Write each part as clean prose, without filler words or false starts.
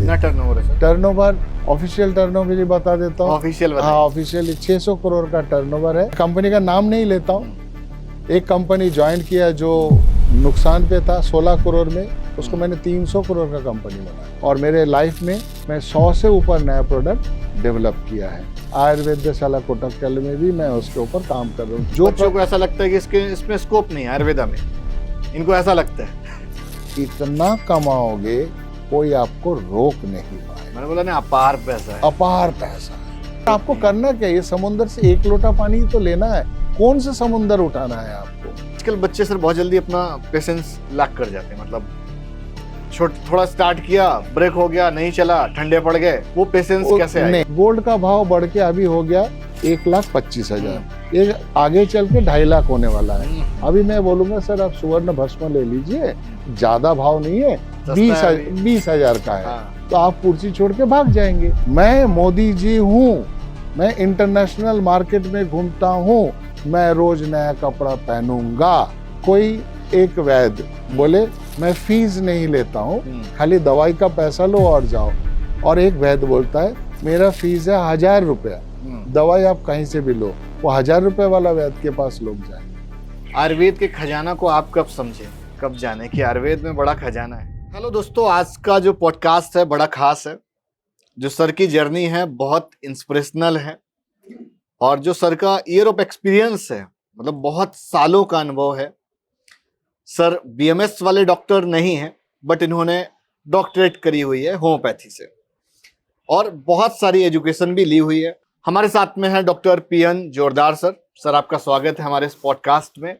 कितना टर्नओवर है sir? Turnover official turnover ही बता देता हूँ। ऑफिशियल हाँ, ऑफिशियली 600 करोड़ का टर्नओवर है। कंपनी का नाम नहीं लेता हूँ। एक कंपनी ज्वाइन किया जो नुकसान पे था 16 करोड़ में, उसको मैंने 300 करोड़ का कंपनी बनाया। और मेरे लाइफ में मैं 100 से ऊपर नया प्रोडक्ट डेवलप किया है। आयुर्वेदशाला कोटक्कल में भी मैं उसके ऊपर काम कर रहा हूँ। जो बच्चों को ऐसा लगता है कि इसमें स्कोप नहीं है आयुर्वेदा में, इनको ऐसा लगता है इतना कमाओगे कोई आपको रोक नहीं पाए। मैंने बोला ना, अपार पैसा है। अपार पैसा है। आपको करना क्या है? समुद्र से एक लोटा पानी तो लेना है, कौन सा समुद्र उठाना है आपको? आजकल बच्चे सर बहुत जल्दी अपना पेशेंस लैक कर जाते हैं। मतलब थोड़ा स्टार्ट किया, ब्रेक हो गया, नहीं चला, ठंडे पड़ गए, वो पेशेंस कैसे आएगा? गोल्ड का भाव बढ़ के अभी हो गया 1,25,000। ये आगे चल के 2.5 लाख होने वाला है। अभी मैं बोलूंगा सर आप सुवर्ण भस्म ले लीजिए, ज्यादा भाव नहीं है, 20,000 का है। हाँ। तो आप कुर्सी छोड़ के भाग जाएंगे। मैं मोदी जी हूँ, मैं इंटरनेशनल मार्केट में घूमता हूँ, मैं रोज नया कपड़ा पहनूंगा। कोई एक वैद्य बोले मैं फीस नहीं लेता हूँ, खाली दवाई का पैसा लो और जाओ। और एक वैद्य बोलता है मेरा फीस है 1,000 रुपया, दवाई आप कहीं से भी लो। वो 1,000 रुपए वाला वैद्य के पास लोग जाएंगे। आयुर्वेद के खजाना को आप कब समझे, कब जाने कि आयुर्वेद में बड़ा खजाना है? हेलो दोस्तों, आज का जो पॉडकास्ट है बड़ा खास है। जो सर की जर्नी है बहुत इंस्पिरेशनल है, और जो सर का ईयर ऑफ एक्सपीरियंस है, मतलब बहुत सालों का अनुभव है। सर बीएमएस वाले डॉक्टर नहीं हैं, बट इन्होंने डॉक्टरेट करी हुई है होम्योपैथी से, और बहुत सारी एजुकेशन भी ली हुई है। हमारे साथ में है डॉक्टर पीएन जोरदार सर। सर आपका स्वागत है हमारे इस पॉडकास्ट में।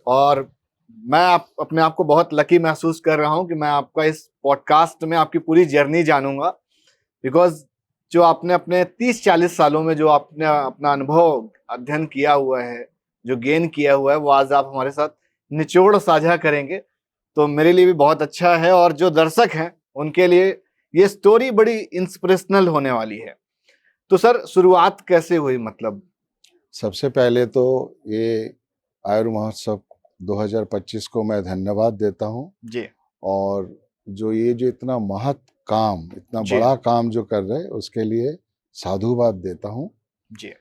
और मैं अपने आप को बहुत लकी महसूस कर रहा हूं कि मैं आपका इस पॉडकास्ट में आपकी पूरी जर्नी जानूंगा, बिकॉज जो आपने अपने 30-40 सालों में जो आपने अपना अनुभव अध्ययन किया हुआ है, जो गेन किया हुआ है, वो आज आप हमारे साथ निचोड़ साझा करेंगे। तो मेरे लिए भी बहुत अच्छा है, और जो दर्शक हैं उनके लिए ये स्टोरी बड़ी इंस्पिरेशनल होने वाली है। तो सर शुरुआत कैसे हुई? मतलब सबसे पहले तो ये आयुर्वेद महोत्सव 2025 को मैं धन्यवाद देता हूँ जी। और जो इतना महत् काम, इतना बड़ा काम जो कर रहे हैं उसके लिए साधुवाद देता हूँ जी।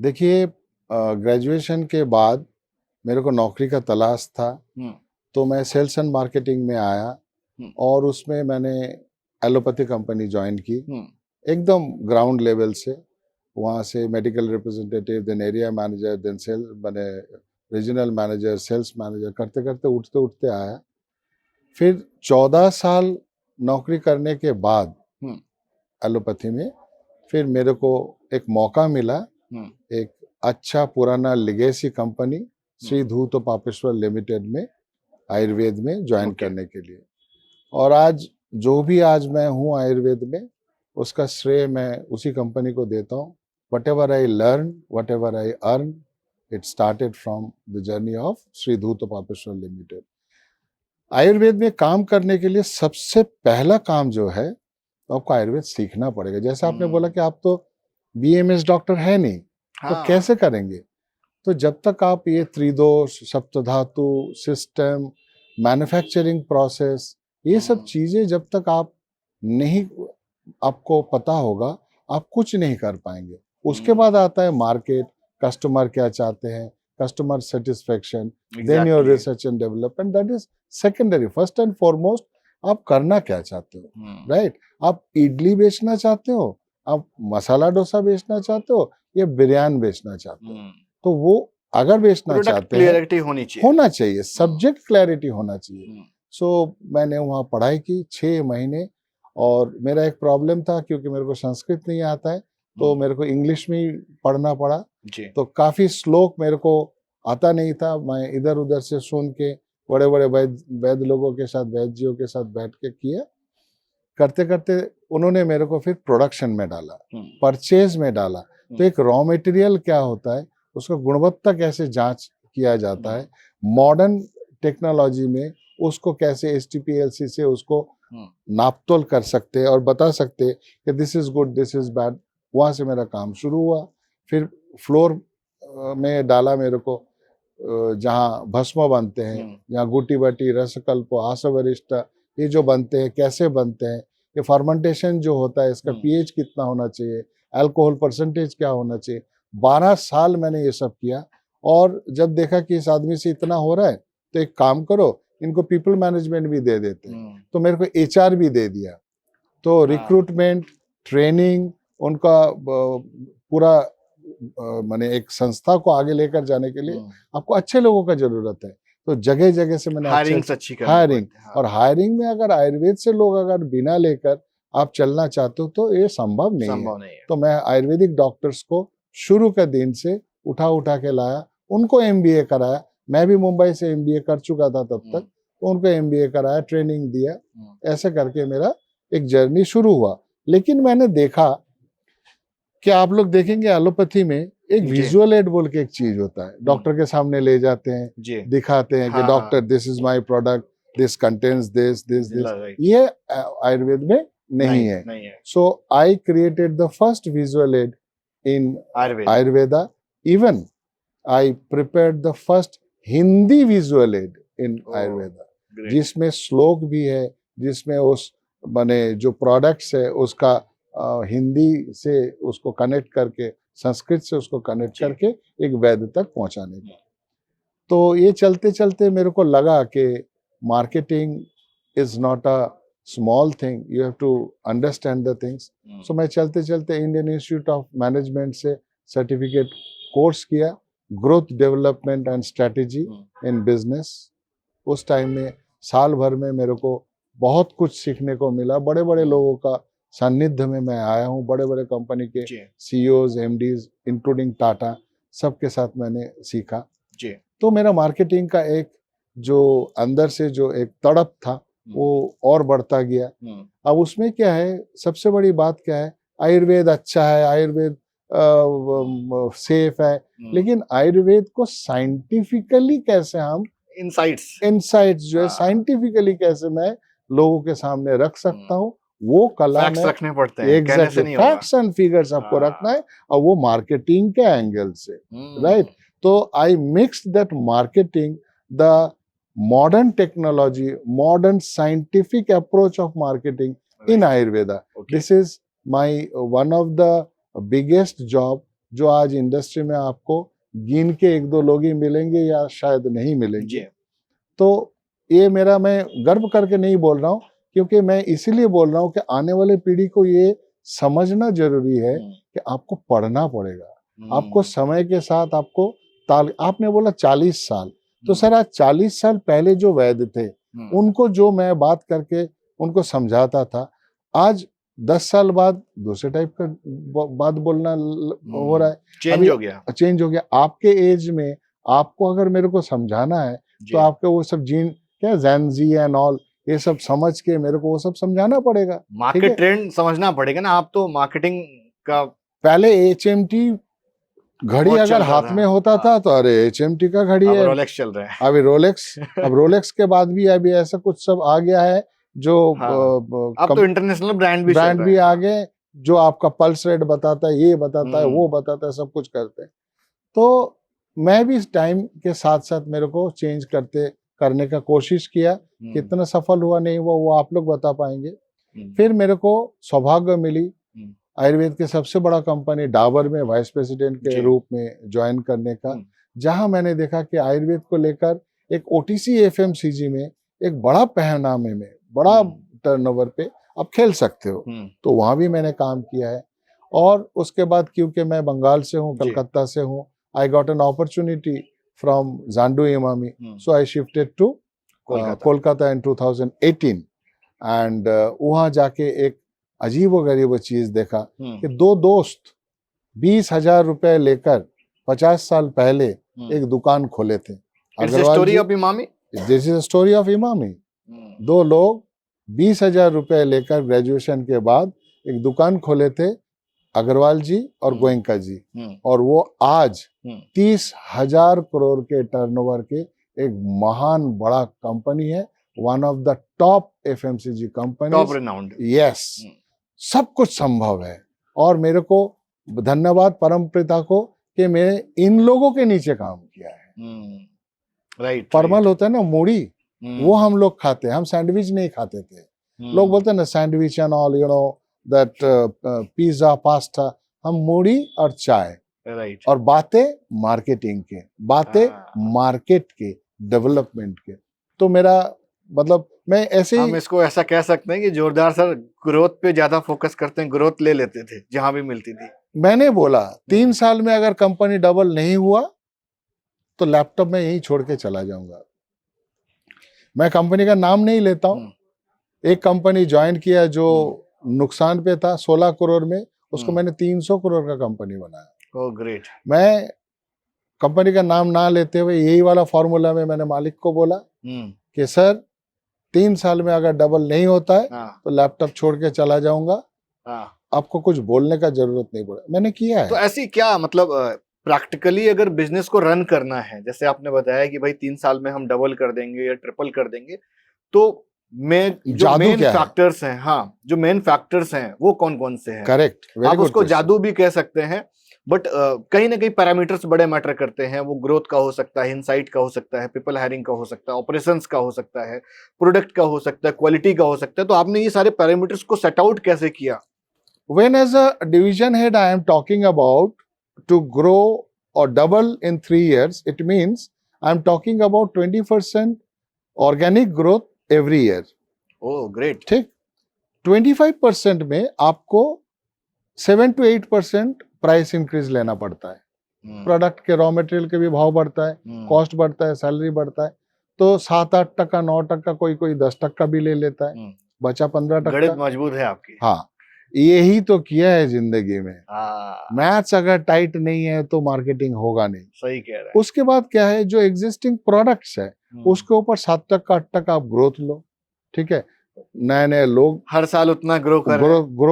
देखिए, ग्रेजुएशन के बाद मेरे को नौकरी का तलाश था, तो मैं सेल्स एंड मार्केटिंग में आया, और उसमें मैंने एलोपैथी कंपनी ज्वाइन की, एकदम ग्राउंड लेवल से। वहाँ से medical representative, then area manager, then sale बने, रीजनल मैनेजर, सेल्स मैनेजर, करते करते उठते उठते आया। फिर 14 साल नौकरी करने के बाद एलोपैथी में फिर मेरे को एक मौका मिला, एक अच्छा पुराना लिगेसी कंपनी श्री धूत पापेश्वर लिमिटेड में आयुर्वेद में ज्वाइन करने के लिए। और आज जो भी आज मैं हूँ आयुर्वेद में, उसका श्रेय मैं उसी कंपनी को देता हूँ। Whatever I learned, whatever I earned, it started from the journey of Shri Dhoot Papeshwar limited. Ayurveda में काम करने के लिए सबसे पहला काम जो है, तो आपको आयुर्वेद सीखना पड़ेगा। जैसे आपने बोला कि आप तो बीएमएस डॉक्टर है नहीं, तो कैसे करेंगे? तो जब तक आप ये त्रिदोष, सप्तधातु, सिस्टम, मैन्युफैक्चरिंग प्रोसेस, ये सब चीजें जब तक आप नहीं, आपको पता होगा, आप कुछ नहीं कर पाएंगे। उसके बाद आता है मार्केट, कस्टमर क्या चाहते हैं, customer satisfaction, then your research and development, that is secondary. First and foremost आप करना क्या चाहते हो, राइट? आप इडली बेचना चाहते हो, आप मसाला डोसा बेचना चाहते हो, या बिरयानी बेचना चाहते हो? तो वो अगर बेचना चाहते हैं, क्लैरिटी होना चाहिए, सब्जेक्ट क्लैरिटी होना चाहिए। सो मैंने वहाँ पढ़ाई की 6 महीने, और मेरा एक प्रॉब्लम था क्योंकि मेरे को संस्कृत नहीं आता है, तो मेरे को इंग्लिश में ही पढ़ना पड़ा। तो काफी श्लोक मेरे को आता नहीं था, मैं इधर उधर से सुन के बड़े बड़े वैद्य लोगों के साथ, वैद्यों के साथ बैठ के किया। करते करते उन्होंने मेरे को फिर प्रोडक्शन में डाला, परचेज में डाला। तो एक रॉ मटेरियल क्या होता है, उसका गुणवत्ता कैसे जांच किया जाता है, मॉडर्न टेक्नोलॉजी में उसको कैसे STPLC से उसको नापतोल कर सकते हैं और बता सकते हैं कि this is good, this is bad. वहां से मेरा काम शुरू हुआ। फिर फ्लोर में डाला मेरे को, जहाँ भस्म बनते हैं, जहाँ गुटी बटी, रसकल्प, आसवरिष्ठ, ये जो बनते हैं कैसे बनते हैं, ये फर्मेंटेशन जो होता है इसका हम्म। पीएच कितना होना चाहिए, अल्कोहल परसेंटेज क्या होना चाहिए। 12 साल मैंने ये सब किया, और जब देखा कि इस आदमी से इतना हो रहा है तो एक काम करो, इनको पीपल मैनेजमेंट भी दे देते हैं। तो मेरे को एचआर भी दे दिया। तो रिक्रूटमेंट, ट्रेनिंग, उनका पूरा माने एक संस्था को आगे लेकर जाने के लिए आपको अच्छे लोगों का जरूरत है। तो जगह जगह से मैंने अच्छी हायरिंग, और हायरिंग में अगर आयुर्वेद से लोग अगर बिना लेकर आप चलना चाहते हो तो ये संभव नहीं है। तो मैं आयुर्वेदिक डॉक्टर्स को शुरू के दिन से उठा के लाया, उनको एमबीए कराया। मैं भी मुंबई से एमबीए कर चुका था तब तक, तो उनको एमबीए कराया, ट्रेनिंग दिया। ऐसे करके मेरा एक जर्नी शुरू हुआ। लेकिन मैंने देखा कि आप लोग देखेंगे एलोपैथी में एक विजुअल एड बोल के एक चीज होता है, डॉक्टर के सामने ले जाते हैं, दिखाते हैं कि doctor this is my product, this contains this this this. ये आयुर्वेद में नहीं है। So I created the first visual aid in Ayurveda. Even I prepared the first Hindi visual aid in Ayurveda, जिसमें श्लोक भी है, जिसमें उस माने जो प्रोडक्ट्स है उसका हिंदी से उसको कनेक्ट करके, संस्कृत से उसको कनेक्ट करके एक वैद्य तक पहुंचाने का। तो ये चलते चलते मेरे को लगा कि marketing is not a small thing, you have to understand the things. So मैं चलते चलते इंडियन इंस्टीट्यूट ऑफ मैनेजमेंट से सर्टिफिकेट कोर्स किया, growth development and strategy in business. उस टाइम में साल भर में मेरे को बहुत कुछ सीखने को मिला। बड़े बड़े लोगों का सानिध्य में मैं आया हूँ, बड़े बड़े कंपनी के सीईओज, एमडीज इंक्लूडिंग टाटा, सबके साथ मैंने सीखा। तो मेरा मार्केटिंग का एक जो अंदर से जो एक तड़प था वो और बढ़ता गया। अब उसमें क्या है, सबसे बड़ी बात क्या है, आयुर्वेद अच्छा है, आयुर्वेद सेफ है, लेकिन आयुर्वेद को साइंटिफिकली कैसे हम इनसाइट्स जो है साइंटिफिकली कैसे मैं लोगों के सामने रख सकता हूँ, वो कला में रखने पड़ते हैं। एग्जैक्टली फैक्ट्स एंड फिगर्स आपको रखना है, और वो मार्केटिंग के एंगल से, राइट। तो I mixed that marketing, the modern technology, modern scientific approach of marketing in Ayurveda. This is my one of the biggest job, जो आज इंडस्ट्री में आपको गिन के एक दो लोग ही मिलेंगे या शायद नहीं मिलेंगे। तो ये मेरा, मैं गर्व करके नहीं बोल रहा हूँ, क्योंकि मैं इसीलिए बोल रहा हूँ कि आने वाले पीढ़ी को ये समझना जरूरी है कि आपको पढ़ना पड़ेगा, आपको समय के साथ आपको आपने बोला 40 साल, तो सर आज 40 साल पहले जो वैद्य थे उनको जो मैं बात करके उनको समझाता था, आज 10 साल बाद दूसरे टाइप का बात बोलना हो रहा है, चेंज हो गया। आपके एज में आपको अगर मेरे को समझाना है तो आपके वो सब जीन क्या ज़ेनजी एंड ऑल ये सब समझ के मेरे को वो सब समझाना पड़ेगा, मार्केट ट्रेंड समझना पड़ेगा ना। आप तो मार्केटिंग का पहले HMT घड़ी अगर हाथ में होता था तो अरे HMT का घड़ी है, रोलेक्स चल रहा है, अभी रोलेक्स। अब रोलेक्स के बाद भी अभी ऐसा कुछ सब आ गया है जो अब तो इंटरनेशनल ब्रांड भी आ गए, जो आपका पल्स रेट बताता है, ये बताता है, वो बताता है, सब कुछ करते हैं। तो मैं भी इस टाइम के साथ साथ मेरे को चेंज करने का कोशिश किया। कितना सफल हुआ नहीं हुआ वो आप लोग बता पाएंगे। फिर मेरे को सौभाग्य मिली आयुर्वेद के सबसे बड़ा कंपनी डाबर में वाइस प्रेसिडेंट के रूप में ज्वाइन करने का, जहां मैंने देखा कि आयुर्वेद को लेकर एक OTC FMCG में एक बड़ा पहनामे में बड़ा टर्नओवर पे आप खेल सकते हो। तो वहां भी मैंने काम किया है। और उसके बाद क्योंकि मैं बंगाल से हूँ, कलकत्ता से हूँ, I got an opportunity from Jandu Emami, so I shifted to Kolkata in 2018 and वहां जाके एक अजीब व गरीब चीज देखा कि दो दोस्त 20,000 रुपए लेकर 50 साल पहले एक दुकान खोले थे। Story of Emami, this is story of Emami. दो लोग 20,000 रुपए लेकर ग्रेजुएशन के बाद एक दुकान खोले थे, अग्रवाल जी और गोयनका जी, और वो आज 30,000 करोड़ के टर्नओवर के एक महान बड़ा कंपनी है, one of the top FMCG company, top renowned. Yes, सब कुछ संभव है। और मेरे को धन्यवाद परम पिता को कि मैंने इन लोगों के नीचे काम किया है। राइट, परमल होता है ना मूढ़ी, वो हम लोग खाते हैं, हम सैंडविच नहीं खाते थे। लोग बोलते हैं ना sandwich and all, you know that pizza pasta, हम मूढ़ी और चाय राइट। और बातें मार्केटिंग के, बातें मार्केट के डेवलपमेंट के। तो मेरा मतलब मैं ऐसे हम इसको ऐसा कह सकते हैं कि जोरदार सर ग्रोथ पे ज्यादा फोकस करते हैं, ग्रोथ ले लेते थे जहां भी मिलती थी। मैंने बोला 3 साल में अगर कंपनी डबल नहीं हुआ तो लैपटॉप में यहीं छोड़ के चला जाऊंगा। मैं कंपनी का नाम नहीं लेता हूं। एक कंपनी ज्वाइन किया जो नुकसान पे था 16 करोड़ में, उसको मैंने 300 करोड़ का कंपनी बनाया। Oh great. मैं कंपनी का नाम ना लेते हुए यही वाला फॉर्मूला में मैंने मालिक को बोला कि सर 3 साल में अगर डबल नहीं होता है तो लैपटॉप छोड़ के चला जाऊंगा, आपको कुछ बोलने का जरूरत नहीं पड़ा। मैंने किया है। तो ऐसी क्या मतलब प्रैक्टिकली अगर बिजनेस को रन करना है, जैसे आपने बताया कि भाई 3 साल में हम डबल कर देंगे या ट्रिपल कर देंगे, तो जो मेन फैक्टर्स हैं, हाँ जो मेन फैक्टर्स हैं वो कौन कौन से हैं? करेक्ट, आप उसको जादू भी कह सकते हैं, बट कहीं ना कहीं पैरामीटर्स बड़े मैटर करते हैं। वो ग्रोथ का हो सकता है, इनसाइट का हो सकता है, पीपल हायरिंग का हो सकता है, ऑपरेशंस का हो सकता है, प्रोडक्ट का हो सकता है, क्वालिटी का हो सकता है। तो आपने ये सारे पैरामीटर्स को सेट आउट कैसे किया? When as a division head I am talking about to grow or double in 3 years, it means I am talking about 20% organic growth every year. Oh, great. ठीक, 25% में आपको 7 to 8% प्राइस इंक्रीज लेना पड़ता है। Product के raw material के भी भाव बढ़ता है, कॉस्ट बढ़ता है, सैलरी बढ़ता है, तो 7-8%, 9%, कोई 10% भी ले लेता है, बचा 15%। गणित मजबूत है आपकी। हाँ, यही तो किया है जिंदगी में। मैथ्स अगर टाइट नहीं है तो मार्केटिंग होगा नहीं। सही कह रहे हैं। उसके बाद क्या है, जो एग्जिस्टिंग प्रोडक्ट्स है उसके ऊपर 7%-8% आप ग्रोथ लो, ठीक है। नए लोग हर साल उतना ग्रो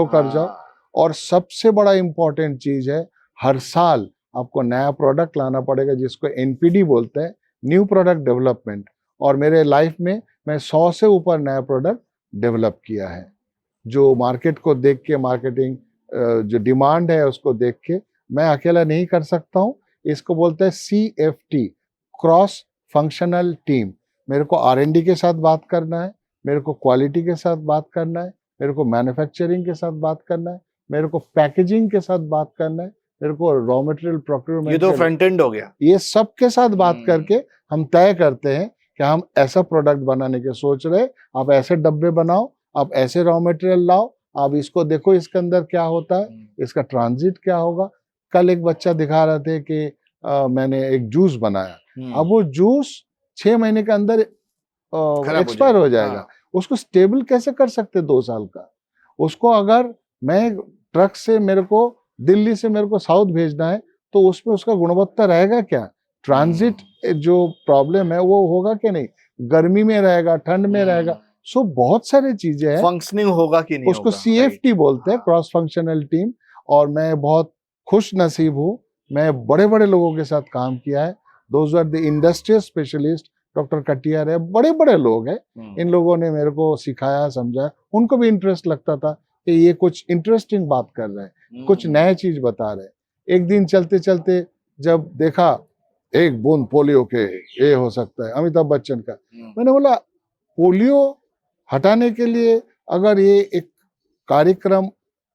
कर जाओ। और सबसे बड़ा इंपॉर्टेंट चीज है, हर साल आपको नया प्रोडक्ट लाना पड़ेगा, जिसको एनपीडी बोलते हैं, न्यू प्रोडक्ट डेवलपमेंट। और मेरे लाइफ में मैं 100 से ऊपर नया प्रोडक्ट डेवलप किया है, जो मार्केट को देख के, मार्केटिंग जो डिमांड है उसको देख के। मैं अकेला नहीं कर सकता हूँ, इसको बोलते हैं CFT, क्रॉस फंक्शनल टीम। मेरे को R&D के साथ बात करना है, मेरे को क्वालिटी के साथ बात करना है, मेरे को मैन्युफैक्चरिंग के साथ बात करना है, मेरे को पैकेजिंग के साथ बात करना है, मेरे को रॉ मटेरियल प्रोक्योरमेंट, ये तो फ्रंट एंड हो गया। ये सब के साथ बात करके हम तय करते हैं कि हम ऐसा प्रोडक्ट बनाने के सोच रहे, आप ऐसे डब्बे बनाओ, आप ऐसे रॉ मटेरियल लाओ, आप इसको देखो इसके अंदर क्या होता है, इसका ट्रांजिट क्या होगा। कल एक बच्चा दिखा रहे थे कि मैंने एक जूस बनाया, अब वो जूस 6 महीने के अंदर एक्सपायर हो जाएगा। उसको स्टेबल कैसे कर सकते 2 साल का? उसको अगर मैं ट्रक से, मेरे को दिल्ली से मेरे को साउथ भेजना है, तो उसमें उसका गुणवत्ता रहेगा क्या? ट्रांजिट जो प्रॉब्लम है वो होगा कि नहीं? गर्मी में रहेगा, ठंड में रहेगा। सो बहुत सारी चीजें हैं, फंक्शनिंग होगा कि नहीं उसको CFT बोलते हैं, क्रॉस फंक्शनल टीम। और मैं बहुत खुश नसीब हूँ, मैं बड़े बड़े लोगों के साथ काम किया है। Those are the industrial specialist, doctor Katiyar है, बड़े बड़े लोग हैं। इन लोगों ने मेरे को सिखाया, समझाया, उनको भी इंटरेस्ट लगता था कि ये कुछ इंटरेस्टिंग बात कर रहे हैं, कुछ नया चीज बता रहे हैं। एक दिन चलते चलते जब देखा एक बूंद पोलियो के ये हो सकता है, अमिताभ बच्चन का, मैंने बोला पोलियो हटाने के लिए अगर ये एक कार्यक्रम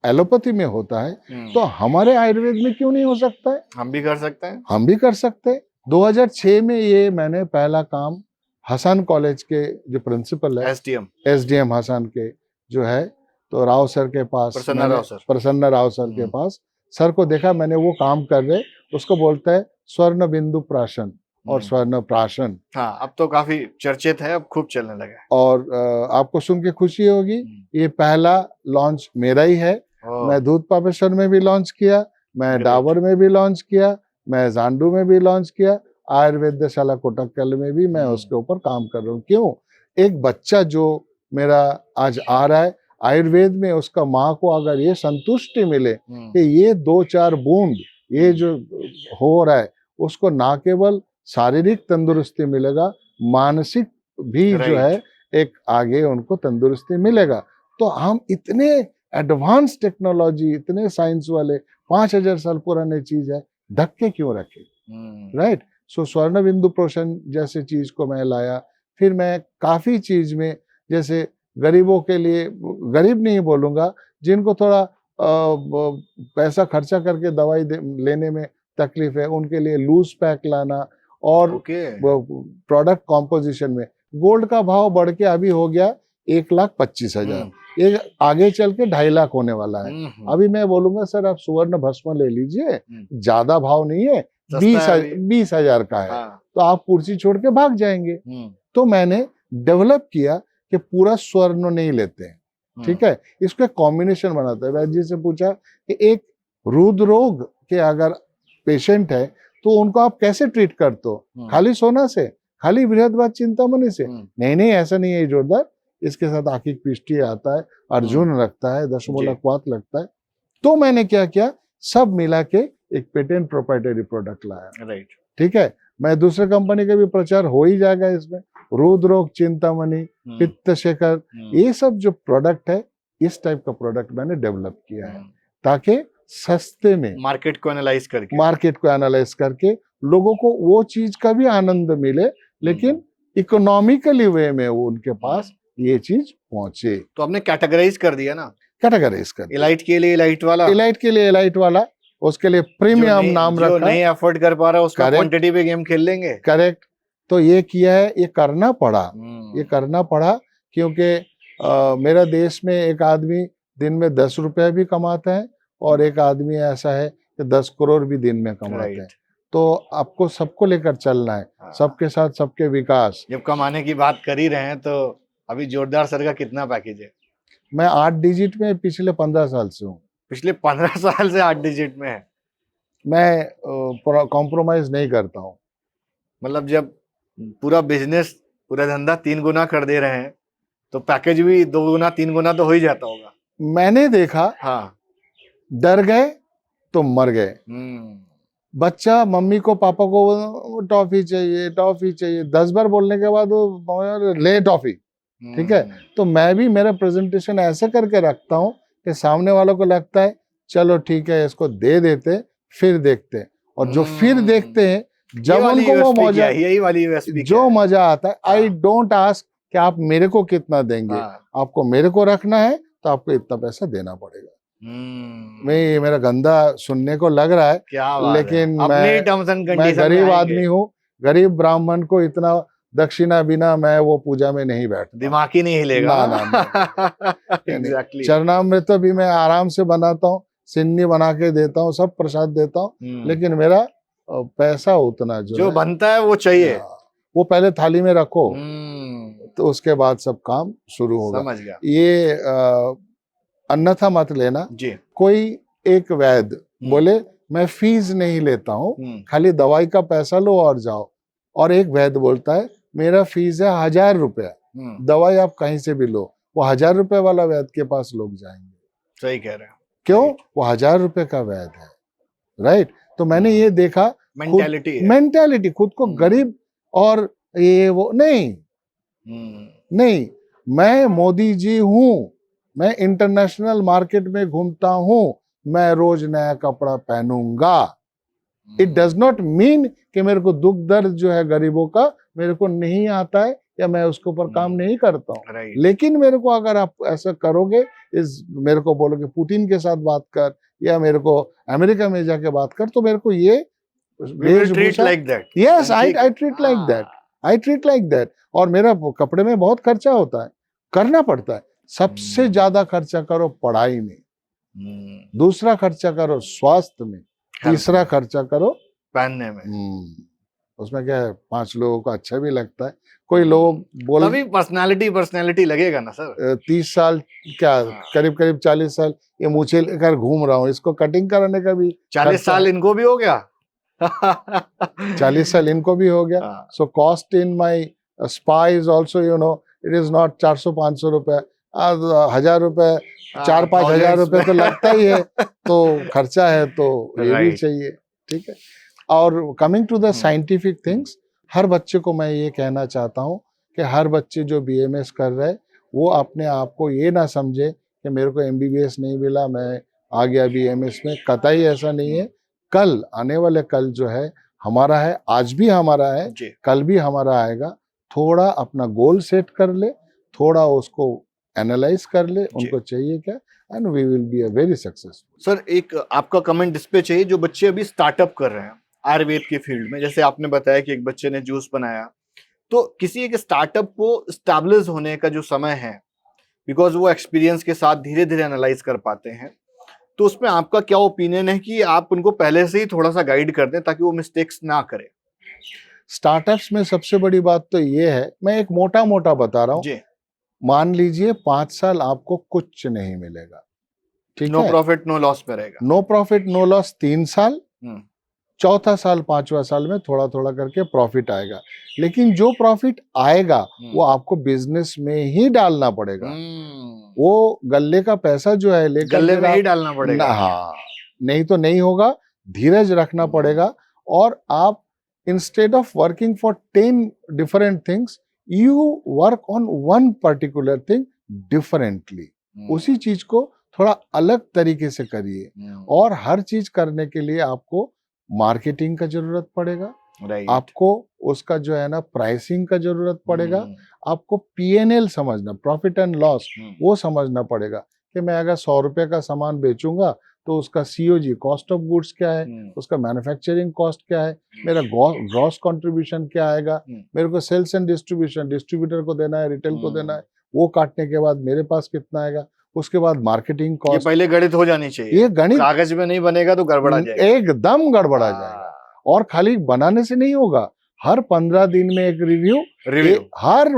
एलोपैथी में होता है तो हमारे आयुर्वेद में क्यों नहीं हो सकता है? हम भी कर सकते हैं, हम भी कर सकते हैं। 2006 में ये मैंने पहला काम हसन कॉलेज के जो प्रिंसिपल है, SDM हसन के जो है, तो राव सर के पास, प्रसन्न राव सर के पास, सर को देखा मैंने वो काम कर रहे, उसको बोलता है स्वर्ण बिंदु प्राशन और स्वर्ण प्राशन। हाँ, अब तो काफी चर्चित है, अब खूब चलने लगा है। और आपको सुन के खुशी होगी, ये पहला लॉन्च मेरा ही है। मैं दूध पापेश्वर में भी लॉन्च किया, मैं डाबर में भी लॉन्च किया, मैं जांडू में भी लॉन्च किया, आयुर्वेदशाला कोटक्कल में भी मैं उसके ऊपर काम कर रहा हूँ। क्यों? एक बच्चा जो मेरा आज आ रहा है आयुर्वेद में, उसका माँ को अगर ये संतुष्टि मिले कि ये 2-4 बूंद ये जो हो रहा है, उसको ना केवल शारीरिक तंदुरुस्ती मिलेगा, मानसिक भी जो है एक आगे उनको तंदुरुस्ती मिलेगा। तो हम इतने एडवांस टेक्नोलॉजी, इतने साइंस वाले 5000 साल पुराने चीज है, धक्के क्यों रखे? राइट। सो स्वर्ण बिंदु पोषण जैसे चीज को मैं लाया। फिर मैं काफी चीज में, जैसे गरीबों के लिए, गरीब नहीं बोलूंगा, जिनको थोड़ा पैसा खर्चा करके दवाई लेने में तकलीफ है, उनके लिए लूज पैक लाना। और प्रोडक्ट कॉम्पोजिशन में गोल्ड का भाव बढ़ के अभी हो गया 1,25,000, ये आगे चल के 2.5 लाख होने वाला है। अभी मैं बोलूंगा सर आप सुवर्ण भस्म ले लीजिए, ज्यादा भाव नहीं है, 20,000 का है। तो आप कुर्सी छोड़ के भाग जाएंगे। तो मैंने डेवलप किया कि पूरा स्वर्ण नहीं लेते हैं, ठीक है, इसको एक कॉम्बिनेशन बनाता है। वैद्य जी से पूछा कि एक रुद्र रोग के अगर पेशेंट है तो उनको आप कैसे ट्रीट करते हो, खाली सोना से, खाली बृहद्वाद चिंतामणि से? नहीं नहीं, ऐसा नहीं है जोरदार, इसके साथ आकिक पिष्टी आता है, अर्जुन लगता है, दशमूला क्वात लगता है। तो मैंने क्या किया, सब मिला के एक पेटेंट प्रोप्राइटरी प्रोडक्ट लाया। राइट, ठीक है, मैं दूसरे कंपनी का भी प्रचार हो ही जाएगा इसमें। रुद्र रोग चिंतामणि, पित्त शेखर, ये सब जो प्रोडक्ट है, इस टाइप का प्रोडक्ट मैंने डेवलप किया है ताकि सस्ते में मार्केट को एनालाइज करके लोगों को वो चीज का भी आनंद मिले, लेकिन इकोनॉमिकली वे में वो उनके पास ये चीज पहुंचे। तो आपने कैटेगराइज कर दिया ना, कैटेगराइज कर दिया। इलाइट के लिए इलाइट वाला, इलाइट के लिए इलाइट वाला, उसके लिए प्रीमियम नाम रखा। जो नहीं अफोर्ड कर पा रहा उसका क्वांटिटी पे गेम खेल लेंगे। करेक्ट। तो ये किया है, ये करना पड़ा क्योंकि मेरा देश में एक आदमी दिन में 10 रुपया भी कमाता है और एक आदमी ऐसा है कि 10 करोड़ भी दिन में कमाते हैं। तो आपको सबको लेकर चलना है, सबके साथ सबके विकास। जब कमाने की बात कर ही रहे हैं तो अभी जोरदार सर का कितना पैकेज है? मैं 8 डिजिट में पिछले 15 साल से हूँ। पिछले 15 साल से 8 डिजिट में है। मैं कॉम्प्रोमाइज नहीं करता हूँ। मतलब जब पूरा बिजनेस, पूरा धंधा 3 गुना कर दे रहे हैं तो पैकेज भी 2 गुना 3 गुना तो हो ही जाता होगा। मैंने देखा, डर गए तो मर गए। बच्चा मम्मी को पापा को टॉफी चाहिए 10 बार बोलने के बाद वो ले टॉफी, ठीक है। तो मैं भी मेरा प्रेजेंटेशन ऐसे करके रखता हूँ कि सामने वालों को लगता है चलो ठीक है इसको दे देते, फिर देखते। और जो फिर देखते हैं, जब उनको वो मजा, यही वाली जो मजा आता है, आई डोंट आस्क कि आप मेरे को कितना देंगे, आपको मेरे को रखना है तो आपको इतना पैसा देना पड़ेगा। मैं मेरा गंदा सुनने को लग रहा है, लेकिन मैं गरीब आदमी हूँ, गरीब ब्राह्मण को इतना दक्षिणा बिना मैं वो पूजा में नहीं बैठता, दिमाग ही नहीं हिलेगा। ना। चरणामृत भी मैं आराम से बनाता हूँ, सिन्नी बना के देता हूँ, सब प्रसाद देता हूँ, लेकिन मेरा पैसा उतना जो बनता है वो चाहिए, वो पहले थाली में रखो, तो उसके बाद सब काम शुरू होगा। समझ गया। ये अन्यथा मत लेना जी। कोई एक वैद्य बोले मैं फीस नहीं लेता हूँ, खाली दवाई का पैसा लो और जाओ, और एक वैद्य बोलता है मेरा फीस है 1000 रुपया, दवाई आप कहीं से भी लो, वो 1000 रुपए वाला वैद्य के पास लोग जाएंगे। सही कह रहे हैं। क्यों? वो 1000 रुपए का वैद्य है, राइट। तो मैंने ये देखा, मेंटालिटी खुद को गरीब और ये वो नहीं, मैं मोदी जी हूँ, मैं इंटरनेशनल मार्केट में घूमता हूँ, मैं रोज नया कपड़ा पहनूंगा। इट डज नॉट मीन कि मेरे को दुख दर्द जो है गरीबों का मेरे को नहीं आता है या मैं उसके ऊपर काम नहीं करता हूँ। लेकिन मेरे को अगर आप ऐसा करोगे, मेरे को बोलोगे पुतिन के साथ बात कर या मेरे को अमेरिका में जाके बात कर, तो मेरे को ये treat like that. Yes, I treat like that. I treat like that. और मेरा कपड़े में बहुत खर्चा होता है, करना पड़ता है। सबसे ज्यादा खर्चा करो पढ़ाई में, दूसरा खर्चा करो स्वास्थ्य में, तीसरा खर्चा करो पहनने में। उसमें क्या है, 5 लोगों को अच्छा भी लगता है। कोई लोग बोल तभी पर्सनालिटी लगेगा ना सर। 30 साल क्या, करीब 40 साल ये मूछे लेकर घूम रहा हूँ, इसको कटिंग कराने का भी 40 साल इनको भी हो गया। 40 साल इनको भी हो गया। So cost in my spa is also it is not 400-500 रुपए, 1000 रुपए, 4-5 हजार रुपए तो लगता ही है। तो खर्चा है तो ये भी चाहिए, ठीक है। और coming to the scientific things, हर बच्चे को मैं ये कहना चाहता हूँ कि हर बच्चे जो BMS कर रहे हैं वो अपने आप को ये ना समझे कि मेरे को MBBS नहीं मिला, मैं आ गया BMS में। कतई ऐसा नहीं है। कल आने वाले कल जो है हमारा है, आज भी हमारा है, कल भी हमारा आएगा। थोड़ा अपना गोल सेट कर ले, थोड़ा उसको एनालाइज कर ले उनको चाहिए क्या, and we will be a very successful. Sir एक आपका कमेंट इस पे चाहिए, जो बच्चे अभी स्टार्टअप कर रहे हैं आयुर्वेद के फील्ड में, जैसे आपने बताया कि एक बच्चे ने जूस बनाया, तो किसी एक स्टार्टअप को स्टैब्लिश होने का जो समय है, बिकॉज वो एक्सपीरियंस के साथ धीरे धीरे एनालाइज कर पाते हैं, तो उसमें आपका क्या ओपिनियन है कि आप उनको पहले से ही थोड़ा सा गाइड कर दें ताकि वो मिस्टेक्स ना करें? स्टार्टअप्स में सबसे बड़ी बात तो ये है, मैं एक मोटा मोटा बता रहा हूँ, जी, मान लीजिए 5 साल आपको कुछ नहीं मिलेगा, ठीक नो है, प्रॉफिट नो लॉस पे रहेगा। नो प्रॉफिट नो लॉस 3 साल, हम्म, चौथा साल 5वां साल में थोड़ा थोड़ा करके प्रॉफिट आएगा, लेकिन जो प्रॉफिट आएगा वो आपको बिजनेस में ही डालना पड़ेगा। वो गल्ले का पैसा जो है लेकर गले फिर में ही आप डालना पड़ेगा। हाँ, नहीं तो नहीं होगा, धीरज रखना पड़ेगा। और आप instead of working for 10 different things, you work on one particular thing differently, उसी चीज को थोड़ा अलग तरीके से करिए। और हर चीज करने के लिए आपको मार्केटिंग का जरूरत पड़ेगा, आपको उसका जो है ना प्राइसिंग का जरूरत पड़ेगा, आपको पीएनएल समझना, प्रॉफिट एंड लॉस, वो समझना पड़ेगा कि मैं अगर 100 रुपए का सामान बेचूंगा तो उसका सीओजी कॉस्ट ऑफ गुड्स क्या है, उसका मैन्युफैक्चरिंग कॉस्ट क्या है, मेरा ग्रॉस कंट्रीब्यूशन क्या आएगा, मेरे को सेल्स एंड डिस्ट्रीब्यूशन, डिस्ट्रीब्यूटर को देना है, रिटेल को देना है, वो काटने के बाद मेरे पास कितना आएगा, उसके बाद मार्केटिंग कॉस्ट। ये पहले गणित हो जानी चाहिए, ये गणित कागज में नहीं बनेगा तो गड़बड़ा जाएगा, एकदम गड़बड़ा जाएगा। और खाली बनाने से नहीं होगा, हर 15 दिन में एक रिव्यू, हर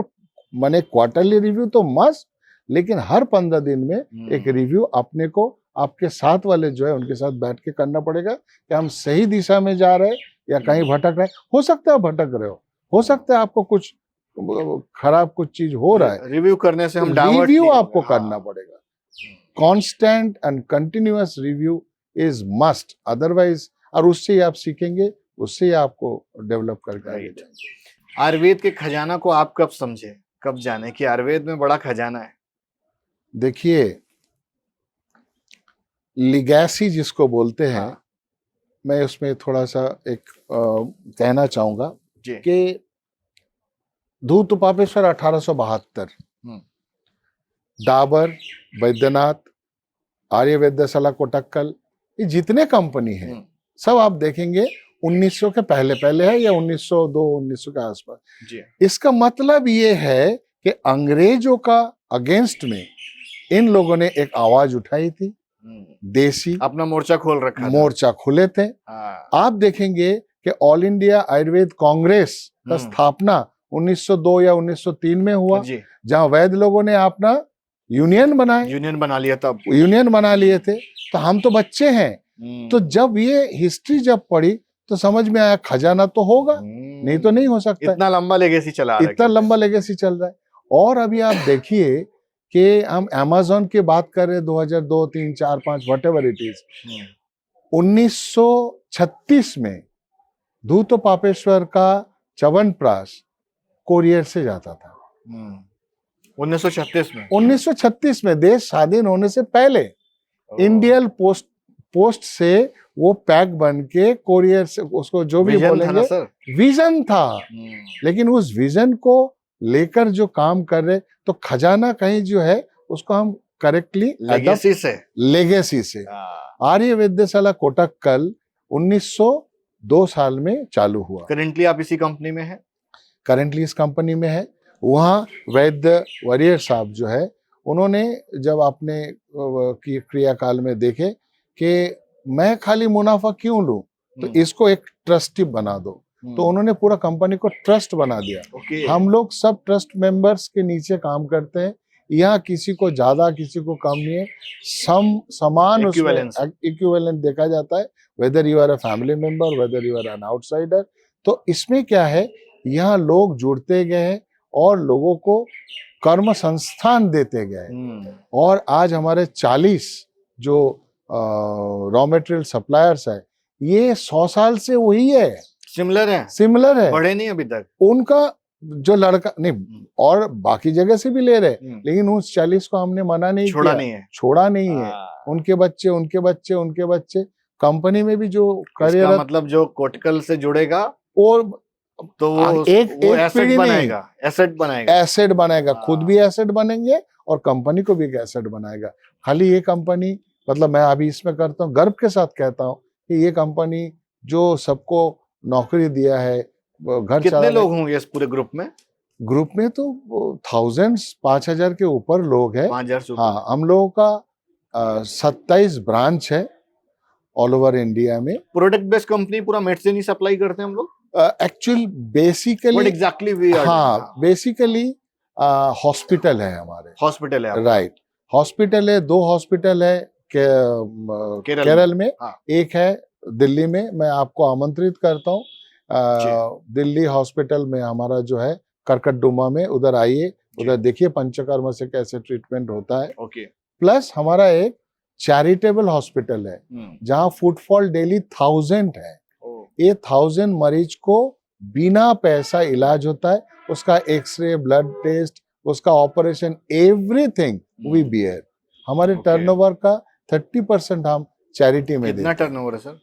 माने क्वार्टरली रिव्यू तो मस्ट, लेकिन हर 15 दिन में एक रिव्यू अपने को आपके साथ वाले जो है उनके साथ बैठ के करना पड़ेगा कि हम सही दिशा में जा रहे हैं या कहीं भटक रहे हैं। हो सकता है भटक रहे हो सकता है आपको कुछ खराब कुछ चीज हो रहा है, रिव्यू करने से हम रिव्यू आपको करना पड़ेगा। Constant and continuous review is must, otherwise, और उससे ही आप सीखेंगे, उससे ही आपको डेवलप करके आगे जाएंगे। आयुर्वेद के खजाना को आप कब समझे, कब जाने कि आयुर्वेद में बड़ा खजाना है? देखिए, लिगैसी जिसको बोलते हैं, मैं उसमें थोड़ा सा एक कहना चाहूंगा कि धूत पापेश्वर 1872, डाबर, बैद्यनाथ, आर्यवैद्यशाला कोटक्कल, ये जितने कंपनी हैं सब आप देखेंगे 1900 के पहले पहले है या 1902 1900 के आसपास। इसका मतलब ये है कि अंग्रेजों का अगेंस्ट में इन लोगों ने एक आवाज उठाई थी, देसी, अपना मोर्चा खोल रखा था, मोर्चा खुले थे। आप देखेंगे कि ऑल इंडिया आयुर्वेद कांग्रेस का स्थापना 1902 या 1903 में हुआ, जहां वैद्य लोगों ने अपना यूनियन बना लिया, तब यूनियन बना लिए थे। तो हम तो बच्चे हैं, तो जब ये हिस्ट्री जब पढ़ी तो समझ में आया खजाना तो होगा, नहीं तो नहीं हो सकता। इतना लंबा लेगेसी चल रहा है। और अभी आप देखिए कि हम अमेज़न की बात कर रहे हैं 2002 3 4 5 व्हाटएवर इट इज, 1936 में धूत पापेश्वर का च्यवनप्राश कोरियर से जाता था। 1936 में देश स्वाधीन होने से पहले इंडियन पोस्ट से वो पैक बन के कोरियर से, उसको जो भी बोलेंगे विजन था, लेकिन उस विजन को लेकर जो काम कर रहे, तो खजाना कहीं जो है उसको हम करेक्टली लेगेसी से आर्य वैद्यशाला कोटक्कल 1902 साल में चालू हुआ। करेंटली आप इसी कंपनी में हैं? करेंटली इस कंपनी में है। वहाँ वैद्य वरियर साहब जो है, उन्होंने जब अपने क्रियाकाल में देखे कि मैं खाली मुनाफा क्यों लूं, तो इसको एक ट्रस्टी बना दो, तो उन्होंने पूरा कंपनी को ट्रस्ट बना दिया। हम लोग सब ट्रस्ट मेंबर्स के नीचे काम करते हैं, यहाँ किसी को ज्यादा किसी को कम नहीं है, समान इक्विवेलेंट देखा जाता है, whether you are a family member, whether you are an outsider. तो इसमें क्या है, यहाँ लोग जुड़ते गए हैं और लोगों को कर्म संस्थान देते गए, और आज हमारे 40 जो रॉ मटेरियल सप्लायर्स है, ये 100 साल से वही है, सिमिलर है, बढ़े नहीं अभी तक। उनका जो लड़का नहीं, और बाकी जगह से भी ले रहे, लेकिन उस 40 को हमने मना नहीं किया, छोड़ा नहीं है। उनके बच्चे कंपनी में भी जो करियर, मतलब जो कोटकल से जुड़ेगा और तो वो एक एसेट पीढ़ी बनाएगा, एसेट बनाएगा, एसेट बनाएगा, खुद भी एसेट बनेंगे और कंपनी को भी एक एसेट बनाएगा। खाली ये कंपनी, मतलब मैं अभी इसमें करता हूँ, गर्व के साथ कहता हूँ कि ये कंपनी जो सबको नौकरी दिया है, घर कितने लोग होंगे इस पूरे ग्रुप में? ग्रुप में तो थाउजेंड्स, 5,000 के ऊपर लोग हैं। 5,000 से ऊपर? हाँ, हम लोगों का 27 ब्रांच है ऑल ओवर इंडिया में। प्रोडक्ट बेस्ड कंपनी, पूरा मेडिसिन ही सप्लाई करते हैं हम लोग? Actual basically what exactly we are? हाँ, बेसिकली हॉस्पिटल है हमारे। हॉस्पिटल है? राइट, हॉस्पिटल है, 2 हॉस्पिटल है केरल में। हाँ। एक है दिल्ली में, मैं आपको आमंत्रित करता हूँ। दिल्ली हॉस्पिटल में हमारा जो है करकटडुमा में, उधर आइए, उधर देखिए पंचकर्मा से कैसे ट्रीटमेंट होता है। ओके। प्लस हमारा एक चैरिटेबल हॉस्पिटल है जहाँ फुटफॉल डेली 1000 है। ये 1000 मरीज को बिना पैसा इलाज होता है, उसका एक्सरे, ब्लड टेस्ट, उसका ऑपरेशन, एवरीथिंग वी बियर। हमारे टर्नओवर का 30% हम चैरिटी में देते हैं। कितना टर्नओवर है सर?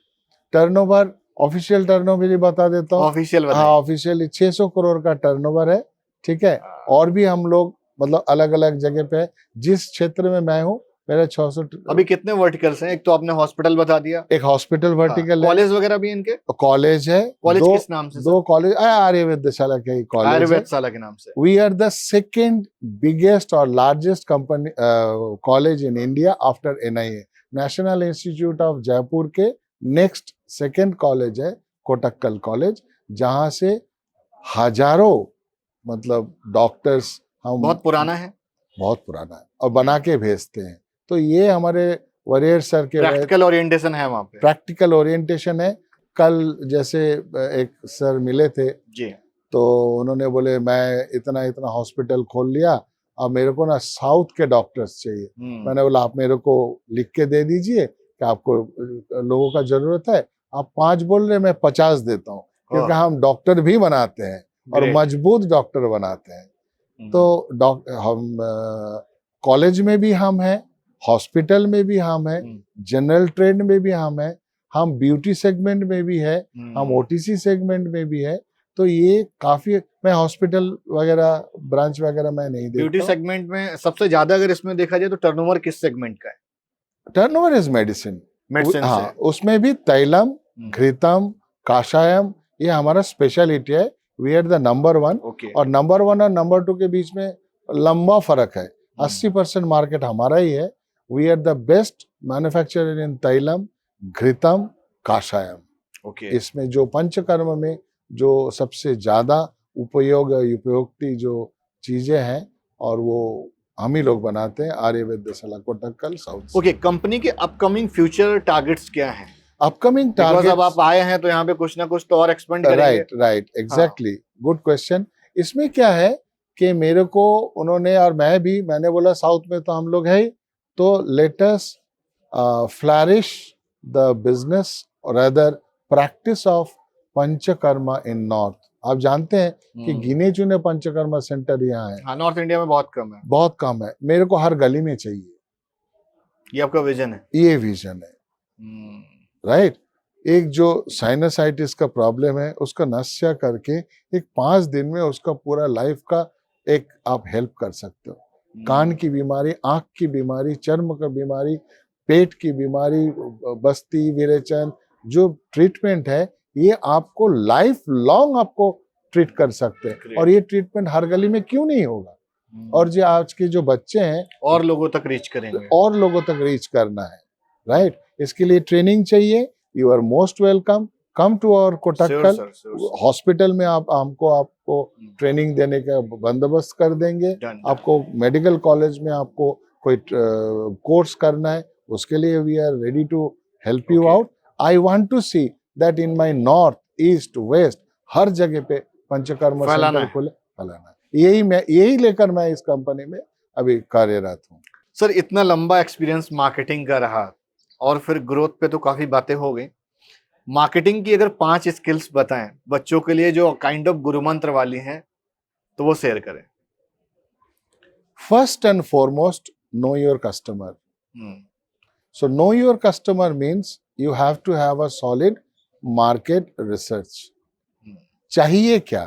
टर्नओवर, ऑफिशियल टर्नओवर ही बता देता हूँ। ऑफिशियल? हाँ, ऑफिशियल 600 करोड़ का टर्नओवर है। ठीक है, और भी हम लोग मतलब अलग अलग जगह पे, जिस क्षेत्र में मैं हूँ मेरा 600। अभी कितने वर्टिकल्स हैं? एक तो आपने हॉस्पिटल बता दिया, एक हॉस्पिटल वर्टिकल है। कॉलेज वगैरह भी इनके? कॉलेज है। कॉलेज किस नाम से? 2 कॉलेज, आर्यवेदशाला के कॉलेज, आयुर्वेदशाला के नाम से। We are the second biggest और largest company college in India after NIA, national institute of Jaipur के नेक्स्ट सेकेंड कॉलेज है कोटक्कल कॉलेज, जहां से हजारों मतलब डॉक्टर्स हम। बहुत पुराना है? बहुत पुराना है, और बना के भेजते हैं। तो ये हमारे वरियर सर के प्रैक्टिकल ओरिएंटेशन है वहाँ पे? प्रैक्टिकल ओरिएंटेशन है। कल जैसे एक सर मिले थे जी, तो उन्होंने बोले मैं इतना इतना हॉस्पिटल खोल लिया, अब मेरे को ना साउथ के डॉक्टर्स चाहिए। मैंने बोला आप मेरे को लिख के दे दीजिए कि आपको लोगों का जरूरत है। आप 5 बोल रहे, मैं 50 देता हूँ, क्योंकि हम डॉक्टर भी बनाते हैं और मजबूत डॉक्टर बनाते हैं। तो हम कॉलेज में भी हम हैं, हॉस्पिटल में भी हम हैं, जनरल ट्रेड में भी हम हैं, हम ब्यूटी सेगमेंट में भी है, हम OTC सेगमेंट में भी है। तो ये काफी, मैं हॉस्पिटल वगैरह ब्रांच वगैरह मैं नहीं देखता। ब्यूटी सेगमेंट में सबसे ज्यादा अगर इसमें देखा जाए तो टर्नओवर किस सेगमेंट का है? Turnover is medicine. हाँ, से। उसमें भी तैलम, घृतम, काषायम, ये हमारा स्पेशलिटी है। We are the number 1। और नंबर 1 और नंबर 2 के बीच में लंबा फर्क है। 80% मार्केट हमारा ही है। We are the best manufacturer in तैलम, घृतम, काषायम। इसमें जो पंचकर्म में जो सबसे ज्यादा उपयोगी जो चीजें हैं, और वो हम ही लोग बनाते हैं, आर्यवेदशाला कोटक्कल साउथ। ओके, कंपनी के अपकमिंग फ्यूचर टारगेट्स क्या हैं? अपकमिंग टारगेट्स, अब आप आए हैं तो यहाँ पे कुछ ना कुछ तो और एक्सपेंड करेंगे। Right, exactly, good question. इसमें क्या है कि मेरे को उन्होंने, और मैंने बोला साउथ में तो हम लोग है ही, तो let us flourish the business और other practice of panchakarma in north. आप जानते हैं कि गिने चुने पंचकर्मा सेंटर यहाँ है। हाँ, नॉर्थ इंडिया में बहुत कम है। बहुत कम है, मेरे को हर गली में चाहिए। ये आपका विजन है? ये विजन है, राइट। एक जो साइनसाइटिस का प्रॉब्लम है उसका नस्या करके एक 5 दिन में उसका पूरा लाइफ का एक आप हेल्प कर सकते हो। कान की बीमारी, आंख की बीमारी, चर्म की बीमारी, पेट की बीमारी, बस्ती, विरेचन, जो ट्रीटमेंट है ये आपको लाइफ लॉन्ग आपको ट्रीट कर सकते हैं। और ये ट्रीटमेंट हर गली में क्यों नहीं होगा? और जो आज के जो बच्चे हैं और लोगों तक रीच करेंगे, और लोगों तक रीच करना है, राइट। इसके लिए ट्रेनिंग चाहिए। You are most welcome, come to our Kottakkal hospital में। आपको ट्रेनिंग देने का बंदोबस्त कर देंगे। आपको मेडिकल कॉलेज में आपको कोई कोर्स करना है, उसके लिए we are ready to help you out. I want to see that in my north, east, west, हर जगह पे पंचकर्मा सेंटर खोले, फैलाना है। यही लेकर मैं इस कंपनी में अभी कार्यरत हूँ। सर, इतना लंबा एक्सपीरियंस मार्केटिंग का रहा और फिर ग्रोथ पे तो काफी बातें हो गई। मार्केटिंग की अगर 5 स्किल्स बताएं बच्चों के लिए जो काइंड ऑफ गुरु मंत्र वाली हैं, तो वो शेयर करें। First and foremost, know your customer. So know your customer means you have to have a solid market research. चाहिए क्या,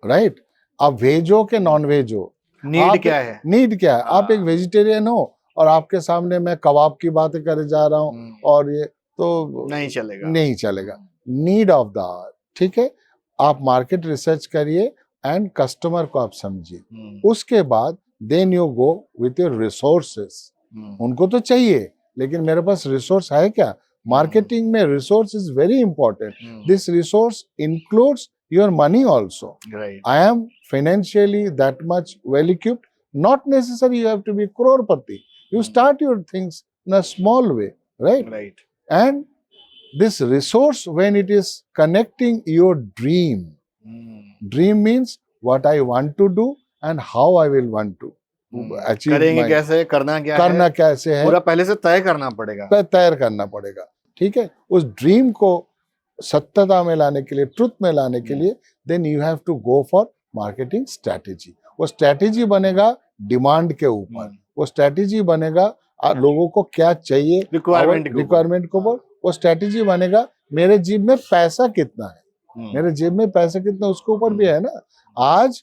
राइट? आप वेज हो कि नॉन वेज हो, नीड क्या है, नीड क्या है। आप एक वेजिटेरियन हो और आपके सामने मैं कबाब की बातें करे जा रहा हूँ और ये तो नहीं चलेगा, नहीं चलेगा। नीड ऑफ द आवर, ठीक है। आप मार्केट रिसर्च करिए एंड कस्टमर को आप समझिए। उसके बाद then you go with your resources. उनको तो चाहिए, लेकिन मेरे पास रिसोर्स है क्या? मार्केटिंग में resource is very important. This resource includes your money also. Right. I am financially that much well equipped. Not necessary you have to be crorepati. You start your things in a small way, right? Right. And this resource, when it is connecting your dream, dream means what I want to do and how I will want to achieve. करेंगे कैसे, करना क्या करना है, कैसे है, पूरा पहले से तय करना पड़ेगा, तय करना पड़ेगा, ठीक है। उस ड्रीम को सत्यता में लाने के लिए, ट्रुथ में लाने के लिए, then you have to go for marketing strategy. वो स्ट्रैटेजी बनेगा डिमांड के ऊपर, वो स्ट्रैटेजी बनेगा लोगों को क्या चाहिए, रिक्वायरमेंट को ऊपर, वो स्ट्रैटेजी बनेगा मेरे जेब में पैसा कितना है, मेरे जेब में पैसा कितना उसके ऊपर भी है ना। आज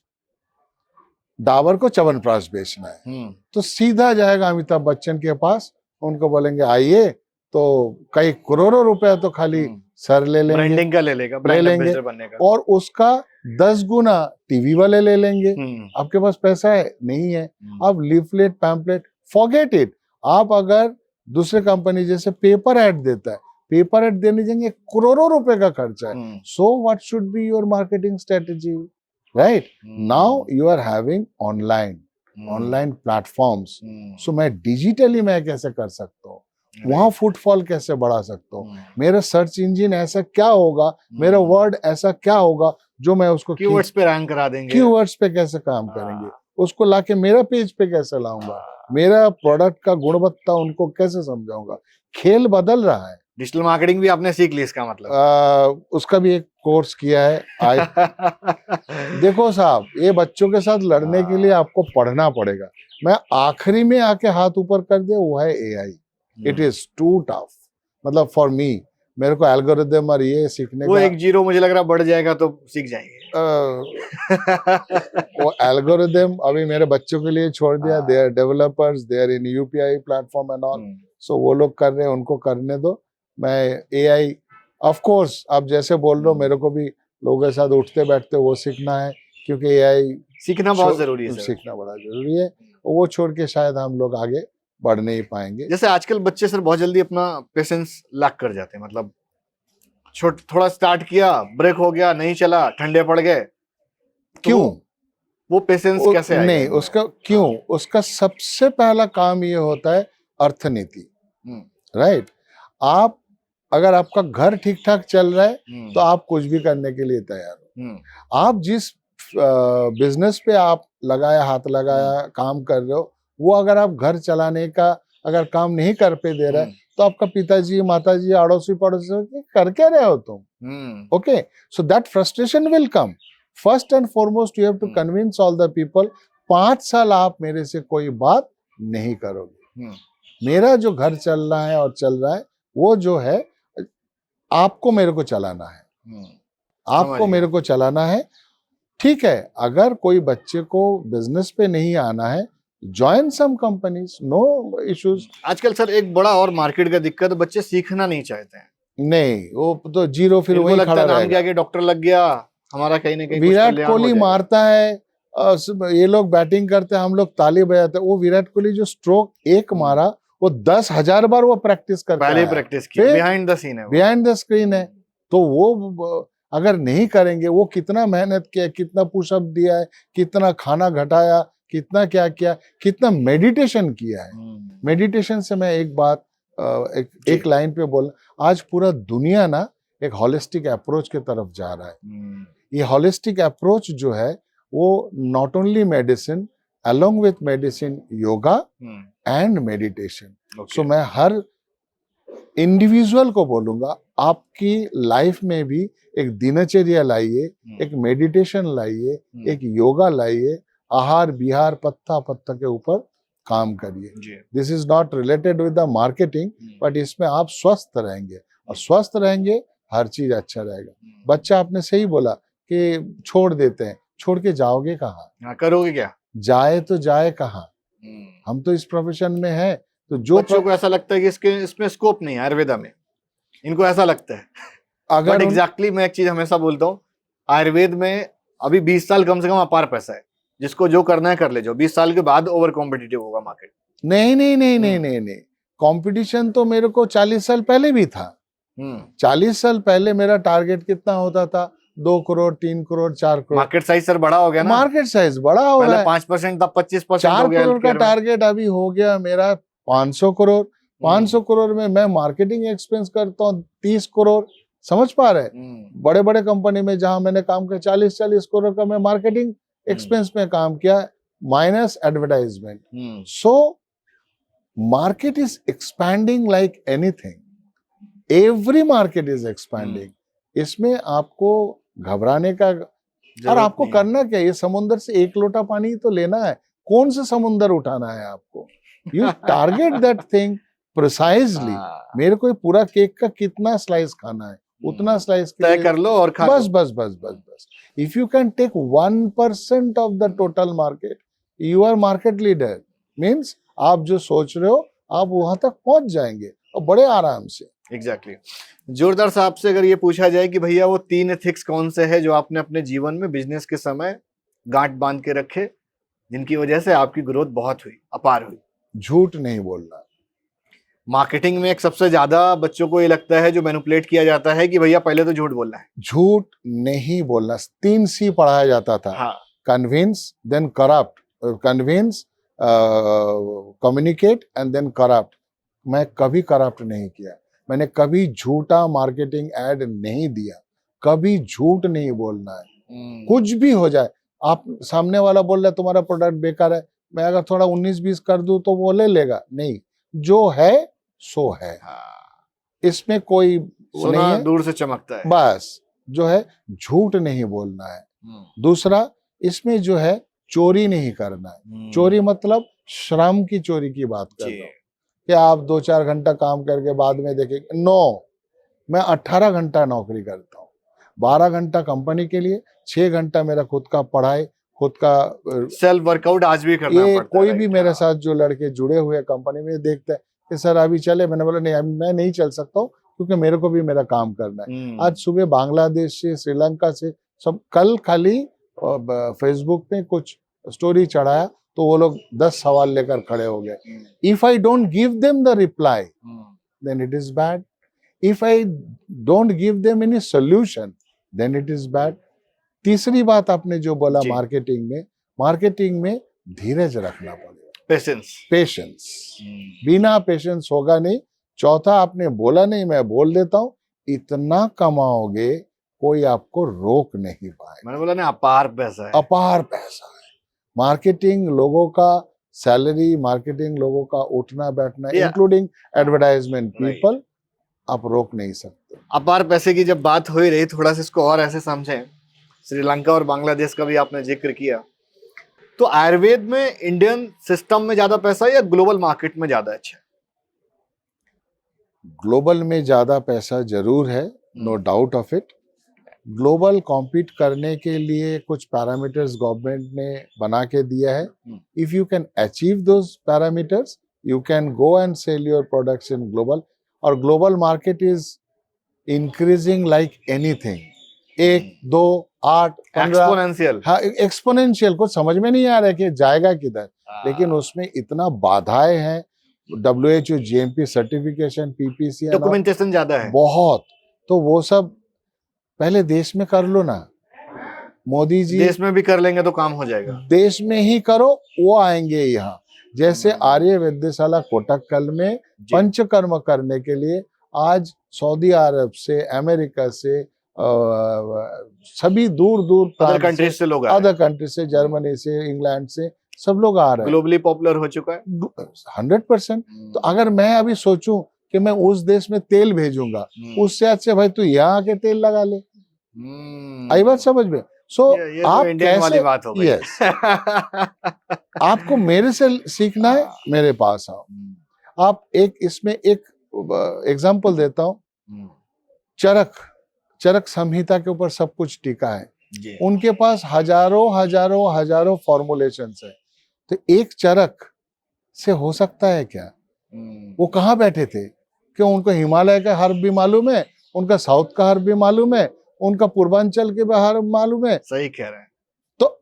डाबर को च्यवनप्राश बेचना है तो सीधा जाएगा अमिताभ बच्चन के पास, उनको बोलेंगे आइए, तो कई करोड़ों रुपया तो खाली सर ले लेंगे, ब्रांडिंग का ले लेगा, ले लेंगे, बनने का, और उसका 10 गुना टीवी वाले ले लेंगे। आपके पास पैसा है नहीं है, आप लीफलेट पैम्पलेट फॉरगेट इट। आप अगर दूसरे कंपनी जैसे पेपर ऐड देता है, पेपर ऐड देने जाएंगे करोड़ों रुपए का खर्चा है। So what should be your marketing strategy, right? Now you are having online platforms, so मैं डिजिटली मैं कैसे कर सकता हूँ, वहां फुटफॉल कैसे बढ़ा सकता हूँ, मेरा सर्च इंजन ऐसा क्या होगा, मेरा वर्ड ऐसा क्या होगा जो मैं उसको कीवर्ड्स पे रैंक करा देंगे, कीवर्ड्स पे कैसे काम करेंगे, उसको लाके मेरा पेज पे कैसे लाऊंगा, मेरा प्रोडक्ट का गुणवत्ता उनको कैसे समझाऊंगा। खेल बदल रहा है। डिजिटल मार्केटिंग भी आपने सीख ली इसका मतलब? उसका भी एक कोर्स किया है। देखो साहब, ये बच्चों के साथ लड़ने के लिए आपको पढ़ना पड़ेगा। मैं आखिरी में आके हाथ ऊपर कर दे वो है AI। It is too tough, मतलब फॉर मी, मेरे को एल्गोरिदम और ये सीखने वो 1-0 मुझे लग रहा बढ़ जाएगा तो सीख जाएंगे। वो एल्गोरिदम अभी मेरे बच्चों के लिए छोड़ दिया। They are developers, they are in UPI platform and all, so वो लोग कर रहे हैं, उनको करने दो। मैं AI ऑफ कोर्स आप जैसे बोल रहे हो, मेरे को भी लोगों के साथ उठते बैठते वो सीखना है, क्योंकि AI सीखना बहुत जरूरी है, सीखना बड़ा जरूरी है। वो छोड़ के शायद हम लोग आगे बढ़ नहीं पाएंगे। जैसे आजकल बच्चे सर बहुत जल्दी अपना पेशेंस लैक कर जाते हैं, मतलब थोड़ा स्टार्ट किया, ब्रेक हो गया, नहीं चला, ठंडे पड़ गए, क्यों? वो पेशेंस कैसे आएगा? नहीं, उसका क्यों, उसका सबसे पहला काम ये होता है अर्थनीति, राइट? आप अगर आपका घर ठीक ठाक चल रहा है तो आप कुछ भी करने के लिए तैयार हो। आप जिस बिजनेस पे आप हाथ लगाया काम कर रहे हो, वो अगर आप घर चलाने का अगर काम नहीं कर पे दे रहा है तो आपका पिताजी, माताजी, अड़ोसी पड़ोसी कर क्या रहे हो तुम? Okay, so that frustration will come. First and foremost you have to convince all the people, 5 साल आप मेरे से कोई बात नहीं करोगे। मेरा जो घर चल रहा है और चल रहा है, वो जो है आपको मेरे को चलाना है, आपको मेरे को चलाना है। ठीक है, अगर कोई बच्चे को बिजनेस पे नहीं आना है, join some companies, no issues. आजकल सर एक बड़ा और मार्केट का दिक्कत, बच्चे सीखना नहीं चाहते हैं। नहीं, वो तो जीरो फिर वही खड़ा रहेगा। नाम क्या कि डॉक्टर लग गया, हमारा कहीं ना कहीं विराट कोहली मारता है, ये लोग बैटिंग करते हैं, हम लोग ताली बजाते हैं। वो विराट कोहली जो स्ट्रोक एक मारा, वो 10,000 बार वो प्रैक्टिस करता है, पहले प्रैक्टिस की, बिहाइंड द सीन है, बिहाइंड द स्क्रीन है। तो वो अगर नहीं करेंगे, वो कितना मेहनत किया, कितना पुशअप दिया है, कितना खाना घटाया, कितना क्या किया, कितना मेडिटेशन किया है। मेडिटेशन से मैं एक बात एक लाइन पे बोल, आज पूरा दुनिया ना एक होलिस्टिक अप्रोच के तरफ जा रहा है। ये होलिस्टिक अप्रोच जो है वो not only medicine, along with medicine yoga and meditation. So मैं हर इंडिविजुअल को बोलूंगा, आपकी लाइफ में भी एक दिनचर्या लाइए, एक मेडिटेशन लाइए, एक योगा लाइए, आहार विहार पत्ता पत्ता के ऊपर काम करिए। This is not related with the marketing, but इसमें आप स्वस्थ रहेंगे, और स्वस्थ रहेंगे हर चीज अच्छा रहेगा। बच्चा आपने सही बोला, कि छोड़ देते हैं, छोड़ के जाओगे कहाँ? हाँ, करोगे क्या? जाए तो जाए कहाँ? हम तो इस प्रोफेशन में है, तो जो बच्चों को ऐसा लगता है कि इसमें स्कोप नहीं है आयुर्वेदा में, इनको ऐसा लगता है। अगर बट एग्जैक्टली मैं एक चीज हमेशा बोलता हूँ, आयुर्वेद में अभी 20 साल कम से कम अपार पैसा है, जिसको जो करना है कर ले जाओ। 20 साल के बाद ओवर कॉम्पिटिटिव होगा मार्केट। नहीं नहीं नहीं नहीं नहीं नहीं, कंपटीशन तो मेरे को 40 साल पहले भी था। 40 साल पहले मेरा टारगेट कितना होता था? 2 crore, 3 crore, 4 crore. Market size sir बड़ा हो गया ना। मार्केट साइज बड़ा हो रहा है। 5% था, 25% 4 हो गया। करोड़ का टारगेट अभी हो गया मेरा 500 करोड़। 500 करोड़ में मैं मार्केटिंग एक्सपेंस करता हूँ 30 करोड़। समझ पा रहे? बड़े बड़े कंपनी में जहां मैंने काम किया 40-40 करोड़ का मैं मार्केटिंग एक्सपेंस में काम किया, minus advertisement. So market is expanding like anything, every market is expanding. इसमें आपको घबराने का और आपको करना क्या? ये समुद्र से एक लोटा पानी तो लेना है, कौन सा समुद्र उठाना है आपको? You target that thing precisely. मेरे को पूरा केक का कितना स्लाइस खाना है, उतना स्लाइस तय कर लो और खा बस बस बस बस बस। If you can take 1% of the total market, you are market leader. Means आप जो सोच रहे हो आप वहां तक पहुंच जाएंगे और बड़े आराम से। एग्जैक्टली। जोरदार साहब से अगर ये पूछा जाए कि भैया वो 3 एथिक्स कौन से है जो आपने अपने जीवन में बिजनेस के समय गांठ बांध के रखे, जिनकी वजह से आपकी ग्रोथ बहुत हुई, अपार हुई? झूठ नहीं बोलना। मार्केटिंग में एक सबसे ज्यादा बच्चों को ये लगता है जो मैनिपुलेट किया जाता है कि भैया पहले तो झूठ बोलना है। झूठ नहीं बोलना। 3 C पढ़ाया जाता था। हाँ। Convince, then corrupt. Convince, communicate and then corrupt. मैं कभी करप्ट नहीं किया, मैंने कभी झूठा मार्केटिंग एड नहीं दिया, कभी झूठ नहीं बोलना है। कुछ भी हो जाए, आप सामने वाला बोल रहा है तुम्हारा प्रोडक्ट बेकार है, मैं अगर थोड़ा 19-20 कर दूं तो वो ले लेगा? नहीं, जो है सो है। इसमें कोई सोना नहीं है, दूर से चमकता है। बस जो है झूठ नहीं बोलना है। दूसरा, इसमें जो है चोरी नहीं करना है। चोरी मतलब श्रम की चोरी की बात कर रहा हूं कि आप 2-4 घंटा काम करके बाद में देखेंगे। नो, मैं 18 घंटा नौकरी करता हूँ, 12 घंटा कंपनी के लिए, 6 घंटा मेरा खुद का पढ़ाई, खुद का सेल्फ वर्कआउट आज भी करना ये पड़ता कोई है। भी मेरे साथ जो लड़के जुड़े हुए कंपनी में देखते हैं कि सर अभी चले, मैंने बोला नहीं मैं नहीं चल सकता हूँ क्योंकि मेरे को भी मेरा काम करना है। आज सुबह बांग्लादेश से, श्रीलंका से सब, कल खाली फेसबुक पे कुछ स्टोरी चढ़ाया तो वो लोग 10 सवाल लेकर खड़े हो गए। If I don't give them the reply then it is bad, if I don't give them any solution then it is bad. तीसरी बात आपने जो बोला मार्केटिंग में धीरज रखना पड़ेगा, पेशेंस। बिना पेशेंस होगा नहीं। चौथा, आपने बोला नहीं, मैं बोल देता हूं, इतना कमाओगे कोई आपको रोक नहीं पाए। मैंने बोला ना, अपार पैसा है। अपार पैसा है। मार्केटिंग लोगों का सैलरी, मार्केटिंग लोगों का उठना बैठना, इंक्लूडिंग एडवर्टाइजमेंट पीपल, आप रोक नहीं सकते। अपार पैसे की जब बात हो ही रही, थोड़ा सा इसको और ऐसे समझें। श्रीलंका और बांग्लादेश का भी आपने जिक्र किया, तो आयुर्वेद में इंडियन सिस्टम में ज्यादा पैसा है या ग्लोबल मार्केट में ज्यादा अच्छा है? ग्लोबल में ज्यादा पैसा जरूर है, no doubt of it. Global compete करने के लिए कुछ पैरामीटर्स गवर्नमेंट ने बना के दिया है। If you can achieve those parameters you can go and sell your products in global. और global market is increasing like anything. 1, 2, 8, 15 हाँ एक्सपोनेंशियल। कुछ समझ में नहीं आ रहा है कि जाएगा किधर, लेकिन उसमें इतना बाधाएं हैं। WHO GMP certification, PPC documentation ज्यादा है बहुत। तो वो सब पहले देश में कर लो ना मोदी जी। देश में भी कर लेंगे तो काम हो जाएगा। देश में ही करो, वो आएंगे यहाँ। जैसे आर्य वैद्यशाला कोटक्कल में पंचकर्म करने के लिए आज सऊदी अरब से, अमेरिका से, सभी दूर दूर अदर कंट्रीज से लोग, अदर कंट्री से, जर्मनी से, इंग्लैंड से सब लोग आ रहे हैं। ग्लोबली पॉपुलर हो चुका है 100%। तो अगर मैं अभी सोचूं कि मैं उस देश में तेल भेजूंगा, उससे अच्छे भाई तू यहाँ आके तेल लगा ले। आई बात समझ में? सो आप तो कैसे, वाली बात हो गई। यस आपको मेरे से सीखना है, मेरे पास आओ। आप इसमें एक एग्जांपल देता हूं। चरक संहिता के ऊपर सब कुछ टिका है। जी। उनके पास हजारों फॉर्मुलेशंस है। तो एक चरक से हो सकता है क्या? वो कहाँ बैठे थे? क्यों उनको हिमालय का हर्ब भी मालूम है, उनका साउथ का हर्ब भी मालूम है, उनका पूर्वांचल के हर्ब मालूम है। सही कह रहे हैं। तो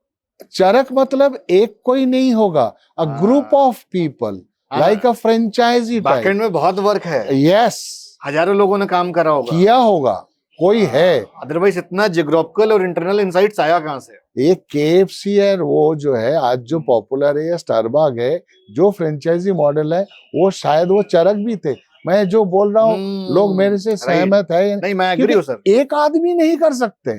चरक मतलब एक कोई नहीं होगा, a group of people like a franchise type. Backend में बहुत वर्क है। यस, हजारों लोगों ने काम करा होगा, किया होगा, कोई है। अदरवाइज इतना जियोग्राफिकल और इंटरनल इंसाइट्स आया कहाँ से? ये KFC है, वो जो है आज जो पॉपुलर है, या स्टारबक है, जो फ्रेंचाइजी मॉडल है, वो शायद वो चरक भी थे। मैं जो बोल रहा हूँ लोग मेरे से सहमत है? नहीं, मैं एग्री हूं सर। एक आदमी नहीं कर सकते,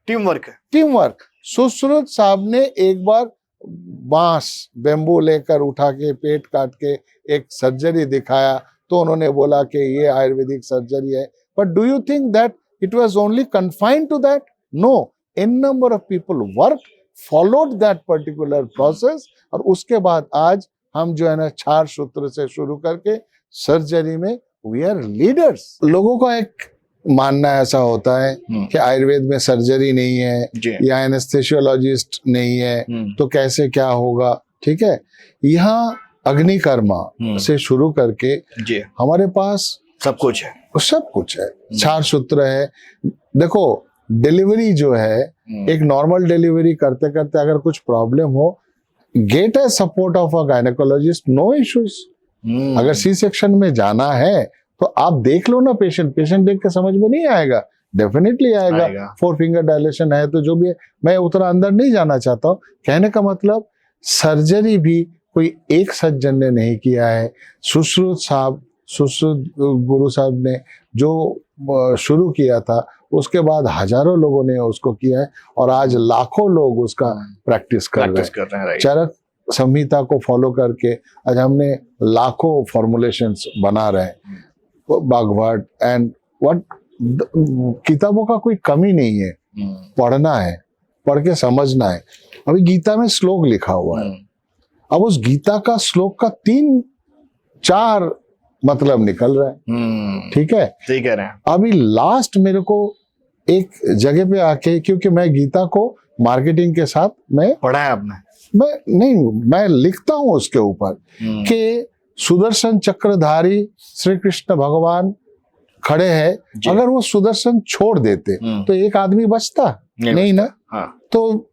टीम वर्क है। Team work. सुश्रुत साहब ने एक बार बांस बेम्बू लेकर उठा के पेट काट के एक सर्जरी दिखाया, तो उन्होंने बोला कि ये आयुर्वेदिक सर्जरी है। But do you think that it was only confined to that? No, in number of people work followed that particular process, और उसके बाद आज हम जो है ना क्षार सूत्र से शुरू करके सर्जरी में वी आर लीडर्स। लोगों का एक मानना ऐसा होता है कि आयुर्वेद में सर्जरी नहीं है या एनेस्थेसियोलॉजिस्ट नहीं है, तो कैसे क्या होगा? ठीक है, यहाँ अग्निकर्मा से शुरू करके हमारे पास सब कुछ है, सब कुछ है। क्षार सूत्र है। देखो, डिलीवरी जो है, एक नॉर्मल डिलीवरी करते करते अगर कुछ प्रॉब्लम हो, get a support of a gynaecologist, no issues. अगर सी सेक्शन में जाना है तो आप देख लो ना, पेशेंट देख के समझ में नहीं आएगा, डेफिनेटली आएगा। 4 फिंगर डायलेशन है तो जो भी है, मैं उतना अंदर नहीं जाना चाहता हूँ। कहने का मतलब सर्जरी भी कोई एक सज्जन ने नहीं किया है। सुश्रुत गुरु साहब ने जो शुरू किया था, उसके बाद हजारों लोगों ने उसको किया है, और आज लाखों लोग उसका प्रैक्टिस कर रहे हैं। चरक संहिता को फॉलो करके आज हमने लाखों फॉर्मुलेशंस बना रहे हैं। बागवट एंड व्हाट, किताबों का कोई कमी नहीं है, पढ़ना है, पढ़ के समझना है। अभी गीता में श्लोक लिखा हुआ है, अब उस गीता का श्लोक का 3-4 मतलब निकल रहा है। ठीक है, सही कह रहे हैं। अभी लास्ट मेरे को एक जगह पे आके, क्योंकि मैं गीता को मार्केटिंग के साथ मैं पढ़ा है आपने? मैं लिखता हूं उसके ऊपर कि सुदर्शन चक्रधारी श्री कृष्ण भगवान खड़े हैं, अगर वो सुदर्शन छोड़ देते तो एक आदमी बचता नहीं ना। हाँ। तो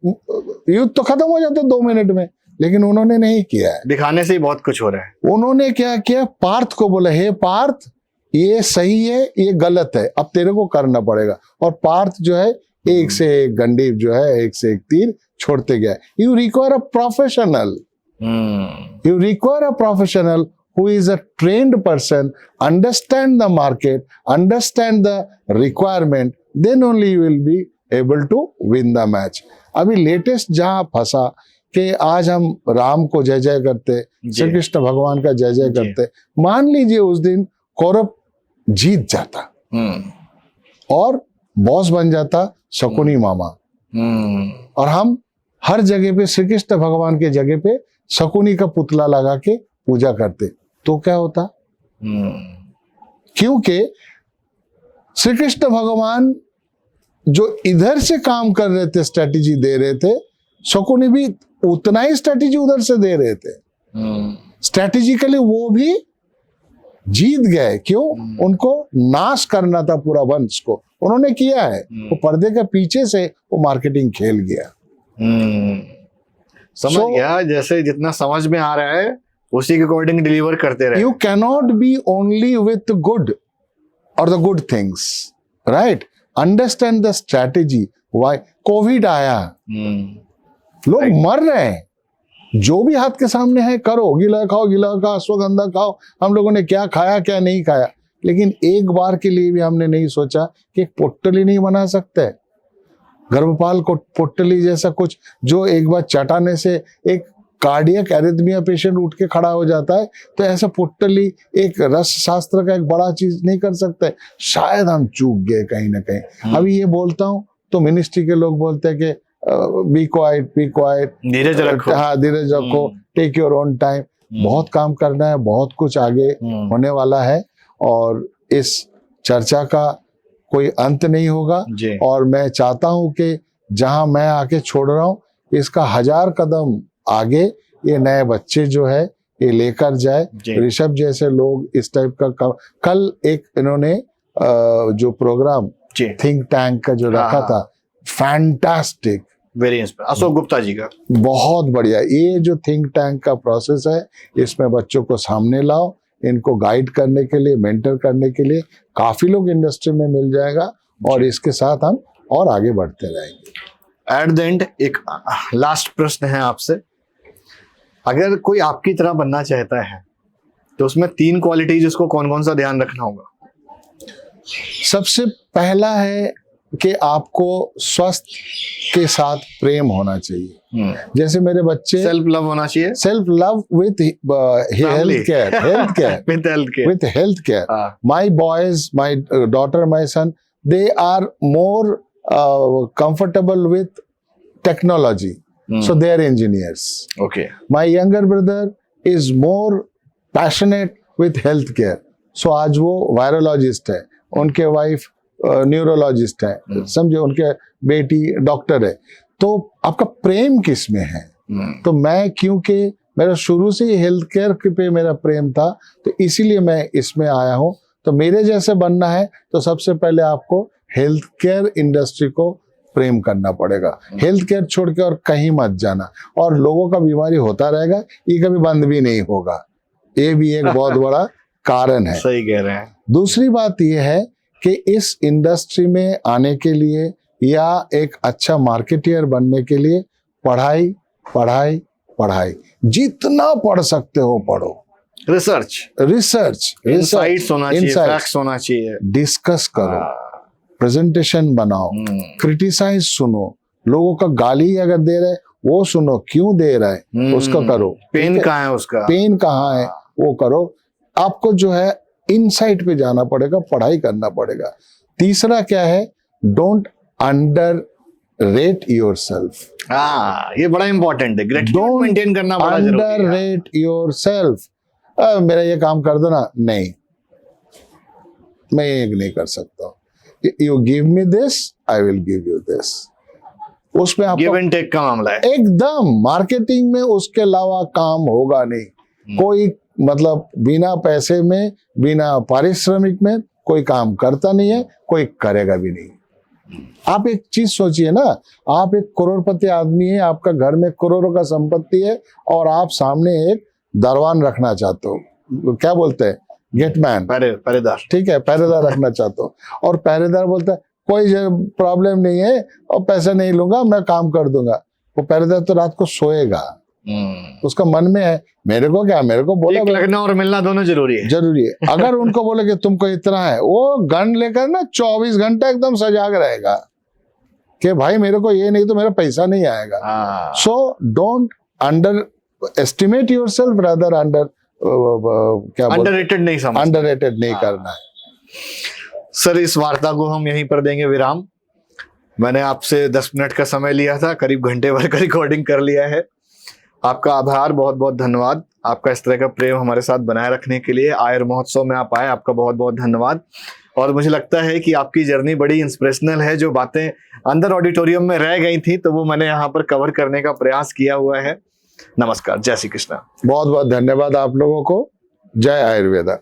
युद्ध तो खत्म हो जाता 2 मिनट में, लेकिन उन्होंने नहीं किया है। दिखाने से ही बहुत कुछ हो रहा है। उन्होंने क्या किया, पार्थ को बोला, हे पार्थ, ये सही है, ये गलत है, अब तेरे को करना पड़ेगा। और पार्थ जो है एक से एक गंडीव जो है, एक से एक तीर छोड़ते गया। You require a professional, you require a professional who is a trained person, understand the market, understand the requirement, then only you will be able to win the match. अभी लेटेस्ट जहां फंसा कि आज हम राम को जय जय करते, श्री कृष्ण भगवान का जय जय करते, मान लीजिए उस दिन कौरव जीत जाता और बॉस बन जाता शकुनी मामा, और हम हर जगह पे श्री कृष्ण भगवान के जगह पे शकुनी का पुतला लगा के पूजा करते, तो क्या होता? क्योंकि श्री कृष्ण भगवान जो इधर से काम कर रहे थे, स्ट्रेटेजी दे रहे थे, शकुनी भी उतना ही स्ट्रेटेजी उधर से दे रहे थे। स्ट्रेटेजिकली वो भी जीत गए। क्यों? उनको नाश करना था पूरा वंश को, उन्होंने किया है। वो पर्दे के पीछे से वो मार्केटिंग खेल गया। समझ गया, जैसे जितना समझ में आ रहा है उसी के अकॉर्डिंग डिलीवर करते रहे। You cannot be only with good और the good things, right? Understand the strategy. Why covid आया, लोग मर रहे हैं, जो भी हाथ के सामने है करो, गिला खाओ, अश्वगंधा खाओ। हम लोगों ने क्या खाया क्या नहीं खाया, लेकिन एक बार के लिए भी हमने नहीं सोचा कि एक पोटली नहीं बना सकते, गर्भपाल को पोटली जैसा कुछ, जो एक बार चटाने से एक कार्डियक एरिथमिया पेशेंट उठ के खड़ा हो जाता है, तो ऐसा पोटली एक रस शास्त्र का एक बड़ा चीज नहीं कर सकते। शायद हम चूक गए कहीं ना कहीं। अभी ये बोलता हूँ तो मिनिस्ट्री के लोग बोलते हैं कि बी क्वाइट, धीरज रखो, हाँ धीरज रखो, टेक योर ओन टाइम। बहुत काम करना है, बहुत कुछ आगे होने वाला है, और इस चर्चा का कोई अंत नहीं होगा। जी। और मैं चाहता हूं कि जहां मैं आके छोड़ रहा हूं इसका 1000 कदम आगे ये नए बच्चे जो है ये लेकर जाए। जी। ऋषभ जैसे लोग इस टाइप का कल एक इन्होंने जो प्रोग्राम जी। थिंक टैंक का जो रखा था, fantastic, very inspiring, Ashok Gupta ji का। बहुत बढ़िया। ये जो थिंक टैंक का प्रोसेस है इसमें बच्चों को सामने लाओ, इनको गाइड करने के लिए, मेंटर करने के लिए काफी लोग इंडस्ट्री में मिल जाएगा और इसके साथ हम और आगे बढ़ते रहेंगे। एट द एंड एक लास्ट प्रश्न है आपसे, अगर कोई आपकी तरह बनना चाहता है तो उसमें 3 क्वालिटीज उसको कौन कौन सा ध्यान रखना होगा? सबसे पहला है कि आपको स्वास्थ्य के साथ प्रेम होना चाहिए। जैसे मेरे बच्चे, सेल्फ लव होना चाहिए। Self love with health care with health care. My boys, my daughter, my son, they are more comfortable with technology, so they are engineers. Okay. My younger brother is more passionate with healthcare, so आज वो virologist है, उनके wife neurologist है, समझे, उनके बेटी doctor है। तो आपका प्रेम किस में है? तो मैं, क्योंकि मेरा शुरू से ही हेल्थ केयर पे मेरा प्रेम था, तो इसीलिए मैं इसमें आया हूँ। तो मेरे जैसे बनना है तो सबसे पहले आपको हेल्थ केयर इंडस्ट्री को प्रेम करना पड़ेगा। हेल्थ केयर छोड़ के और कहीं मत जाना, और लोगों का बीमारी होता रहेगा, ये कभी बंद भी नहीं होगा, ये भी एक बहुत बड़ा कारण है। सही कह रहे हैं। दूसरी बात यह है कि इस इंडस्ट्री में आने के लिए या एक अच्छा मार्केटियर बनने के लिए पढ़ाई पढ़ाई पढ़ाई, जितना पढ़ सकते हो पढ़ो। रिसर्च इनसाइट्स होना चाहिए, फैक्ट्स होना चाहिए, डिस्कस करो, प्रेजेंटेशन बनाओ, क्रिटिसाइज सुनो, लोगों का गाली अगर दे रहे वो सुनो, क्यों दे रहा है उसका करो, पेन कहाँ है उसका, पेन कहाँ है वो करो। आपको जो है इनसाइट पे जाना पड़ेगा, पढ़ाई करना पड़ेगा। तीसरा क्या है, डोंट अंडर रेट योरसेल्फ। ये बड़ा इंपॉर्टेंट है, ग्रेटिट्यूड मेंटेन करना बड़ा जरूरी है। Under rate yourself. मेरा ये काम कर दो ना, नहीं मैं ये नहीं कर सकता, you give me this, I will give you this. उसमें आपका गिव एंड टेक का मामला है एकदम। मार्केटिंग में उसके अलावा काम होगा नहीं। कोई मतलब बिना पैसे में, बिना पारिश्रमिक में कोई काम करता नहीं है, कोई करेगा भी नहीं। आप एक चीज सोचिए ना, आप एक करोड़पति आदमी है, आपका घर में करोड़ों का संपत्ति है, और आप सामने एक दरवान रखना चाहते हो, क्या बोलते हैं, गेटमैन, पहरेदार, ठीक है, पहरेदार रखना चाहते हो, और पहरेदार बोलता है कोई प्रॉब्लम नहीं है और पैसा नहीं लूंगा, मैं काम कर दूंगा। वो पहरेदार तो रात को सोएगा, उसका मन में है मेरे को क्या, मेरे को बोला लगना और मिलना दोनों जरूरी है। अगर उनको बोले कि तुमको इतना है, वो गन लेकर ना 24 घंटा एकदम सजाग रहेगा कि भाई मेरे को ये नहीं तो मेरा पैसा नहीं आएगा। So don't under estimate yourself, rather underrated नहीं करना है। सर, इस वार्ता को हम यहीं पर देंगे विराम। मैंने आपसे 10 मिनट का समय लिया था, करीब घंटे भर का रिकॉर्डिंग कर लिया है। आपका आभार, बहुत बहुत धन्यवाद। आपका इस तरह का प्रेम हमारे साथ बनाए रखने के लिए आयर महोत्सव में आप आए, आपका बहुत बहुत धन्यवाद। और मुझे लगता है कि आपकी जर्नी बड़ी इंस्पिरेशनल है। जो बातें अंदर ऑडिटोरियम में रह गई थी तो वो मैंने यहाँ पर कवर करने का प्रयास किया हुआ है। नमस्कार, जय श्री कृष्णा। बहुत बहुत धन्यवाद आप लोगों को। जय आयुर्वेदा।